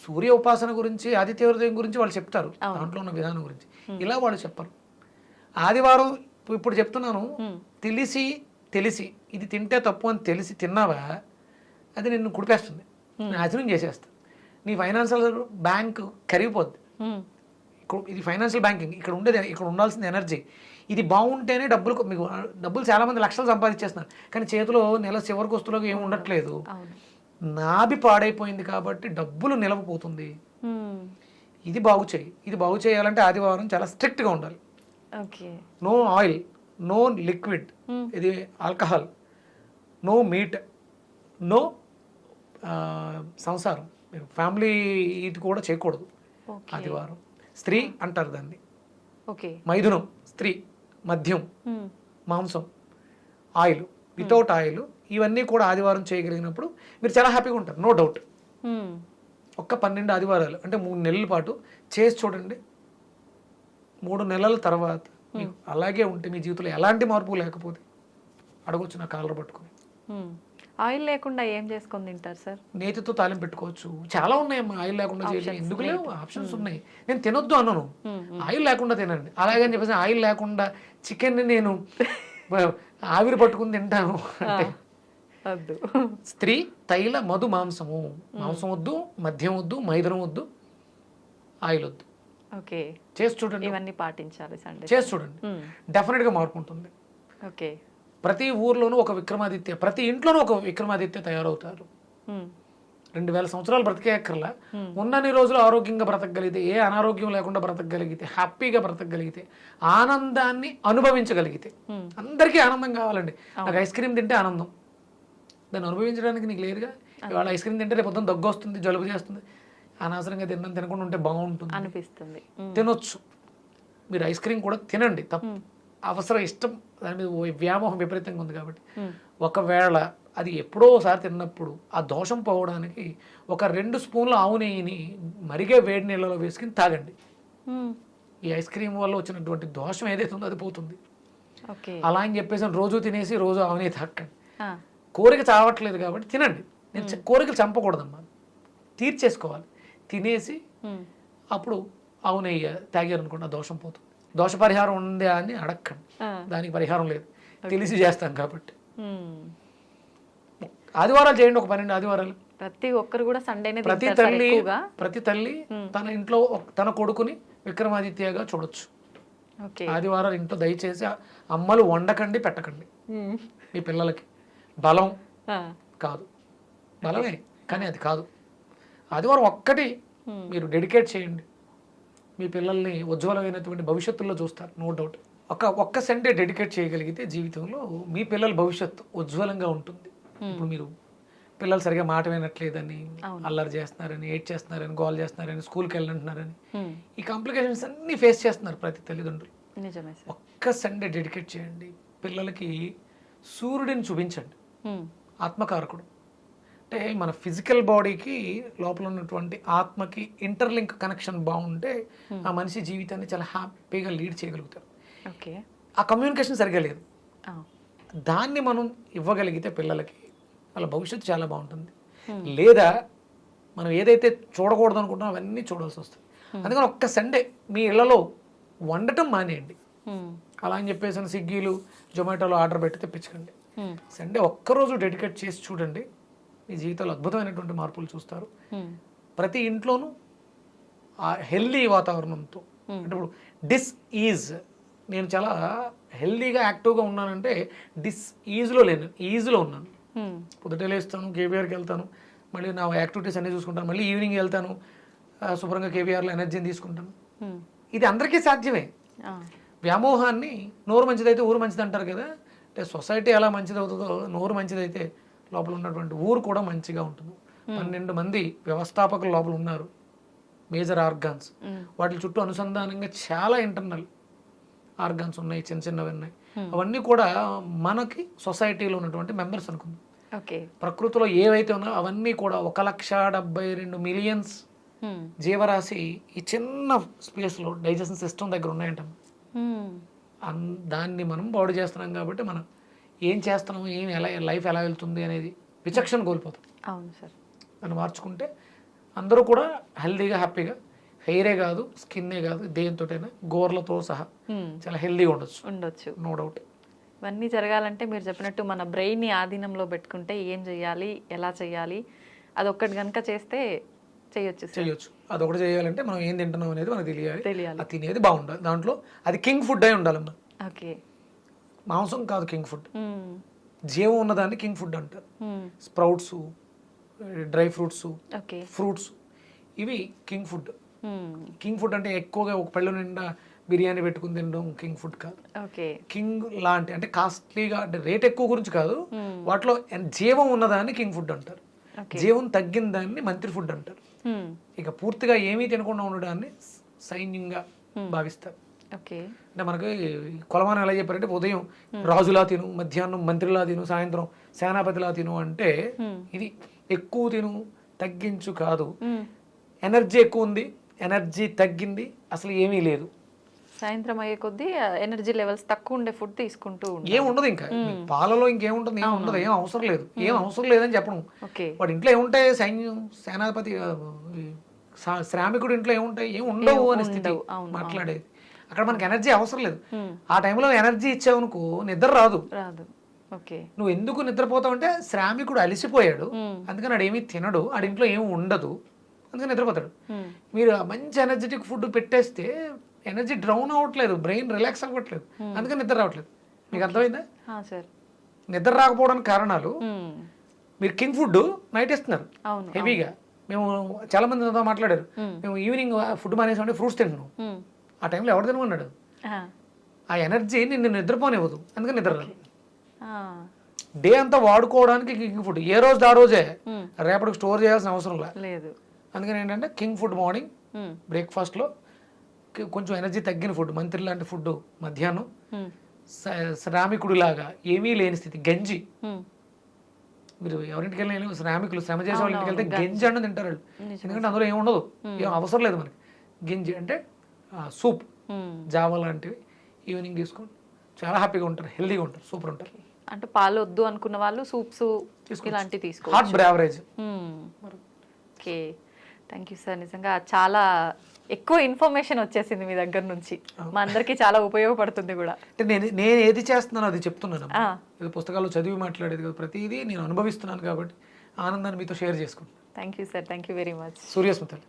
సూర్య ఉపాసన గురించి, ఆదిత్య హృదయం గురించి వాళ్ళు చెప్తారు, దాంట్లో ఉన్న విధానం గురించి. ఇలా వాళ్ళు చెప్పరు. ఆదివారం ఇప్పుడు చెప్తున్నాను, తెలిసి ఇది తింటే తప్పు అని తెలిసి తిన్నావా, అది నిన్ను కుడిపేస్తుంది, నాశనం చేసేస్తా, నీ ఫైనాన్షియల్ బ్యాంక్ కరిగిపోద్ది. ఇది ఫైనాన్షియల్ బ్యాంకింగ్, ఇక్కడ ఉండేది, ఇక్కడ ఉండాల్సిన ఎనర్జీ. ఇది బాగుంటేనే మీకు డబ్బులు చాలామంది లక్షలు సంపాదించేస్తున్నారు, కానీ చేతిలో నెల చివరికి వస్తువులకు ఏమి ఉండట్లేదు. నాభి పాడైపోయింది కాబట్టి డబ్బులు నిలవపోతుంది. ఇది బాగు చేయాలంటే ఆదివారం చాలా స్ట్రిక్ట్గా ఉండాలి. నో ఆయిల్, నో లిక్విడ్, ఇది ఆల్కహాల్, నో మీట్, నో సంసారం, మీరు ఫ్యామిలీ ఇది కూడా చేయకూడదు ఆదివారం. స్త్రీ అంటారు దాన్ని, మైథునం స్త్రీ, మద్యం, మాంసం, ఆయిల్, వితౌట్ ఆయిల్, ఇవన్నీ కూడా ఆదివారం చేయగలిగినప్పుడు మీరు చాలా హ్యాపీగా ఉంటారు, నో డౌట్. ఒక్క 12 ఆదివారాలు అంటే 3 నెలల పాటు చేసి చూడండి. 3 నెలల తర్వాత మీకు అలాగే ఉంటే, మీ జీవితంలో ఎలాంటి మార్పు లేకపోతే అడగొచ్చు నా కాలర్ పట్టుకుని. ఆయిల్ లేకుండా ఏం చేసుకొని తింటారు సార్? నేతితో తాలింపు పెట్టుకోవచ్చు, చాలా ఉన్నాయమ్మా ఆయిల్ లేకుండా చేయడం. ఎందుకు లేవు, ఆప్షన్స్ ఉన్నాయి. నేను తినొద్దు అన్నాను, ఆయిల్ లేకుండా తినండి. అలాగని చెప్పేసి ఆయిల్ లేకుండా చికెన్ని నేను ఆవిరి పట్టుకుని తింటాను అంటే వద్దు. స్త్రీ తైల మధు మాంసము, మాంసం వద్దు, మద్యం వద్దు, మైదనం వద్దు, ఆయిల్ వద్దు. ఓకే, చేసి చూడండి, ఇవన్నీ పాటించాలి సండే. చేసి చూడండి, డెఫినెట్గా మార్పు ఉంటుంది. ఓకే, ప్రతి ఊర్లోనూ ఒక విక్రమాదిత్య, ప్రతి ఇంట్లోనూ ఒక విక్రమాదిత్య తయారవుతారు. 2000 సంవత్సరాలు బ్రతికేయక్కర్లా, ఉన్నన్ని రోజులు ఆరోగ్యంగా బ్రతకగలిగితే, ఏ అనారోగ్యం లేకుండా బ్రతకగలిగితే, హ్యాపీగా బ్రతకగలిగితే, ఆనందాన్ని అనుభవించగలిగితే. అందరికీ ఆనందం కావాలండి. నాకు ఐస్ క్రీమ్ తింటే ఆనందం, దాన్ని అనుభవించడానికి నీకు లేదుగా. ఇవాళ ఐస్ క్రీమ్ తింటే రేపు పొద్దున్న దగ్గు వస్తుంది, జలుబు చేస్తుంది, అనవసరంగా తినకుండా ఉంటే బాగుంటుంది అనిపిస్తుంది. తినొచ్చు, మీరు ఐస్ క్రీమ్ కూడా తినండి, తప్పు అవసరం, ఇష్టం, దాని మీద వ్యామోహం విపరీతంగా ఉంది కాబట్టి. ఒకవేళ అది ఎప్పుడో ఒకసారి తిన్నప్పుడు ఆ దోషం పోవడానికి ఒక 2 స్పూన్ల ఆవు నెయ్యిని మరిగే వేడి నీళ్ళలో వేసుకుని తాగండి. ఈ ఐస్ క్రీమ్ వల్ల వచ్చినటువంటి దోషం ఏదైతే ఉందో అది పోతుంది. అలా అని చెప్పేసి రోజు తినేసి రోజు ఆవు నెయ్యి తాకండి. కోరిక చావట్లేదు కాబట్టి తినండి. నేను కోరికలు చంపకూడదమ్మా, తీర్చేసుకోవాలి. తినేసి అప్పుడు ఆవు నెయ్యి తాగారు అనుకోండి, ఆ దోషం పోతుంది. దోష పరిహారం ఉందా అని అడగండి, దానికి పరిహారం లేదు, తెలిసి చేస్తాం కాబట్టి. ఆదివారాలు చేయండి, ఒక 12 ఆదివారాలు. ప్రతి ఒక్కరు కూడా సండేనే ప్రతి తల్లి తన ఇంట్లో తన కొడుకుని విక్రమాదిత్యగా చూడొచ్చు. ఆదివారాలు ఇంట్లో దయచేసి అమ్మలు వండకండి, పెట్టకండి. మీ పిల్లలకి బలం కాదు, బలమే కానీ అది కాదు. ఆదివారం ఒక్కటి మీరు డెడికేట్ చేయండి, మీ పిల్లల్ని ఉజ్వలమైనటువంటి భవిష్యత్తులో చూస్తారు, నో డౌట్. ఒక్క సండే డెడికేట్ చేయగలిగితే జీవితంలో మీ పిల్లల భవిష్యత్తు ఉజ్వలంగా ఉంటుంది. ఇప్పుడు మీరు పిల్లలు సరిగా మాట వినట్లేదని, అల్లరి చేస్తున్నారని, ఏడ్ చేస్తున్నారని, గోల్ చేస్తున్నారని, స్కూల్కి వెళ్ళంటున్నారని, ఈ కాంప్లికేషన్స్ అన్నీ ఫేస్ చేస్తున్నారు ప్రతి తల్లిదండ్రులు. ఒక్క సండే డెడికేట్ చేయండి, పిల్లలకి సూర్యుడిని చూపించండి, ఆత్మకారకుడు. అంటే మన ఫిజికల్ బాడీకి లోపల ఉన్నటువంటి ఆత్మకి ఇంటర్లింక్ కనెక్షన్ బాగుంటే ఆ మనిషి జీవితాన్ని చాలా హ్యాపీగా లీడ్ చేయగలుగుతారు. ఆ కమ్యూనికేషన్ సరిగా లేదు, దాన్ని మనం ఇవ్వగలిగితే పిల్లలకి వాళ్ళ భవిష్యత్తు చాలా బాగుంటుంది. లేదా మనం ఏదైతే చూడకూడదు అనుకుంటున్నాం అవన్నీ చూడాల్సి వస్తుంది. అందుకని ఒక్క సండే మీ ఇళ్లలో వండటం మానేయండి. అలా అని చెప్పేసి స్విగ్గీలు, జొమాటోలో ఆర్డర్ పెట్టి తెప్పించకండి. సండే ఒక్కరోజు డెడికేట్ చేసి చూడండి, మీ జీవితంలో అద్భుతమైనటువంటి మార్పులు చూస్తారు. ప్రతి ఇంట్లోనూ ఆ హెల్దీ వాతావరణంతో, అంటే ఇప్పుడు డిస్ఈజ్, నేను చాలా హెల్దీగా యాక్టివ్గా ఉన్నానంటే డిస్ఈజ్లో లేను, ఈజ్లో ఉన్నాను. పొద్దుటే లేస్తాను, కేబీఆర్కి వెళ్తాను, మళ్ళీ నా యాక్టివిటీస్ అన్నీ చూసుకుంటాను, మళ్ళీ ఈవినింగ్ వెళ్తాను, శుభ్రంగా కేబీఆర్లో ఎనర్జీని తీసుకుంటాను. ఇది అందరికీ సాధ్యమే. వ్యామోహాన్ని, నోరు మంచిదైతే ఊరు మంచిది అంటారు కదా, అంటే సొసైటీ ఎలా మంచిది అవుతుందో నోరు మంచిదైతే లోపల ఉన్నటువంటి ఊరు కూడా మంచిగా ఉంటుంది. 12 మంది వ్యవస్థాపకులు లోపల ఉన్నారు, మేజర్ ఆర్గాన్స్, వాటి చుట్టూ అనుసంధానంగా చాలా ఇంటర్నల్ ఆర్గాన్స్ ఉన్నాయి, చిన్న చిన్నవి ఉన్నాయి. అవన్నీ కూడా మనకి సొసైటీలో ఉన్నటువంటి మెంబర్స్ అనుకుందాం. ప్రకృతిలో ఏవైతే ఉన్నాయో అవన్నీ కూడా 1,72,000,000 జీవరాశి ఈ చిన్న స్పేస్లో డైజెషన్ సిస్టమ్ దగ్గర ఉన్నాయంట. దాన్ని మనం బాడీ చేస్తున్నాం కాబట్టి మనం ఏం చేస్తున్నాం, ఎలా లైఫ్ ఎలా వెళ్తుంది అనేది విచక్షణ కోల్పోతాం. అవును సార్. దాన్ని మార్చుకుంటే అందరూ కూడా హెల్దీగా, హ్యాపీగా, హెయిరే కాదు, స్కిన్నే కాదు, దేనితోటైనా గోర్లతో సహా చాలా హెల్దీగా ఉండొచ్చు, నో డౌట్. ఇవన్నీ జరగాలంటే మీరు చెప్పినట్టు మన బ్రెయిన్ని ఆధీనంలో పెట్టుకుంటే ఏం చేయాలి, ఎలా చేయాలి, అదొక్కటి కనుక చేస్తే చేయొచ్చు. అదొకటి చేయాలంటే మనం ఏం తింటున్నాం అనేది మనకు తెలియాలి. అది తినేది బాగుండాలి, దాంట్లో అది కింగ్ ఫుడ్ అయి ఉండాలమ్మా. మాంసం కాదు కింగ్ ఫుడ్, జీవం ఉన్నదాన్ని కింగ్ ఫుడ్ అంటారు. స్ప్రౌట్స్, డ్రై ఫ్రూట్స్, ఫ్రూట్స్, ఇవి కింగ్ ఫుడ్. కింగ్ ఫుడ్ అంటే ఎక్కువగా ఒక పళ్ళు నిండా బిర్యానీ పెట్టుకుని తినడం కింగ్ ఫుడ్ కాదు. కింగ్ లాంటి అంటే కాస్ట్లీగా, అంటే రేట్ ఎక్కువ గురించి కాదు, వాటిలో జీవం ఉన్నదాన్ని కింగ్ ఫుడ్ అంటారు. జీవం తగ్గిన దాన్ని మంత్రి ఫుడ్ అంటారు. ఇక పూర్తిగా ఏమీ తినకుండా ఉండడాన్ని సైన్యంగా భావిస్తారు. అంటే మనకి కొలమానం ఎలా చెప్పారంటే, ఉదయం రాజులా తిను, మధ్యాహ్నం మంత్రిలా తిను, సాయంత్రం సేనాపతిలా తిను అంటే ఇది ఎక్కువ తిను తగ్గించు కాదు. ఎనర్జీ ఎక్కువ ఉంది, ఎనర్జీ తగ్గింది, అసలు ఏమీ లేదు. సాయంత్రం అయ్యే కొద్దీ ఎనర్జీ లెవెల్స్ తక్కువ ఉండే ఫుడ్ తీసుకుంటూ ఉండాలి. ఏం ఉండదు ఇంకా పాలలో ఇంకేముంటుంది, ఏం ఉండదు, ఏం అవసరం లేదు, ఏం అవసరం లేదని చెప్పడం. ఓకే. వాడి ఇంట్లో ఏముంటాయి, సేనాపతి శ్రామికుడు ఇంట్లో ఏముంటాయి, ఏం ఉండవు అనే స్థితి మాట్లాడేది. అక్కడ మనకి ఎనర్జీ అవసరం లేదు. ఆ టైంలో ఎనర్జీ ఇచ్చావనుకో నిద్ర రాదు. ఓకే. నువ్వు ఎందుకు నిద్రపోతావు అంటే శ్రామికుడు అలిసిపోయాడు, అందుకని ఆడు ఏమీ తినడు, ఆడి ఇంట్లో ఏమి ఉండదు, అందుకని నిద్రపోతాడు. మీరు మంచి ఎనర్జెటిక్ ఫుడ్ పెట్టేస్తే ఎనర్జీ డ్రౌన్ అవ్వట్లేదు, బ్రెయిన్ రిలాక్స్ అవ్వట్లేదు, అందుకని నిద్ర రావట్లేదు. మీకు అర్థమైందా? నిద్ర రాకపోవడానికి కారణాలు, మీరు కింగ్ ఫుడ్ నైట్ ఇస్తున్నారు హెవీగా. మేము చాలా మంది నాతో మాట్లాడారు, మేము ఈవినింగ్ ఫుడ్ మానేసామంటే ఫ్రూట్స్ తింటున్నాం. ఆ టైంలో ఎవరు తినమన్నాడు? ఆ ఎనర్జీ నిన్ను నిద్రపోనివ్వదు, అందుకని నిద్ర రాదు. డే అంతా వాడుకోవడానికి కింగ్ ఫుడ్ ఏ రోజు ఆ రోజే, రేపటికి స్టోర్ చేయాల్సిన అవసరం లేదు. అందుకని ఏంటంటే కింగ్ ఫుడ్ మార్నింగ్ బ్రేక్ఫాస్ట్లో, కొంచెం ఎనర్జీ తగ్గిన ఫుడ్ మంత్రి లాంటి ఫుడ్ మధ్యాహ్నం, శ్రామికుడు లాగా ఏమీ లేని స్థితి గంజి. మీరు ఎవరింటికి వెళ్ళిన శ్రామికులు శ్రమ చేసే వాళ్ళ ఇంటికి వెళ్తే గంజి అన్న తింటారు వాళ్ళు, ఎందుకంటే అందులో ఏమి ఉండదు, ఏం అవసరం లేదు మనకి. గంజి అంటే సూప్, జావా లాంటివి ఈవినింగ్ తీసుకోండి, చాలా హ్యాపీగా ఉంటారు, హెల్దీగా ఉంటారు, సూపర్ ఉంటారు. అంటే పాలు వద్దు అనుకున్న వాళ్ళు సూప్స్ ఇలాంటివి తీసుకో, hot beverage. Okay, thank you sir. నిజంగా చాలా ఎక్కువ ఇన్ఫర్మేషన్ వచ్చేసింది మీ దగ్గర నుంచి, మా అందరికి చాలా ఉపయోగపడుతుంది కూడా. అంటే నేను ఏది చేస్తున్నానో అది చెప్తున్నాను, ఇది పుస్తకాల్లో చదివి మాట్లాడేది కదా, ప్రతిదీ నేను అనుభవిస్తున్నాను కాబట్టి ఆనందాన్ని మీతో షేర్ చేసుకుంటాను. Thank you sir, thank you very much. సూర్యస్మితలు.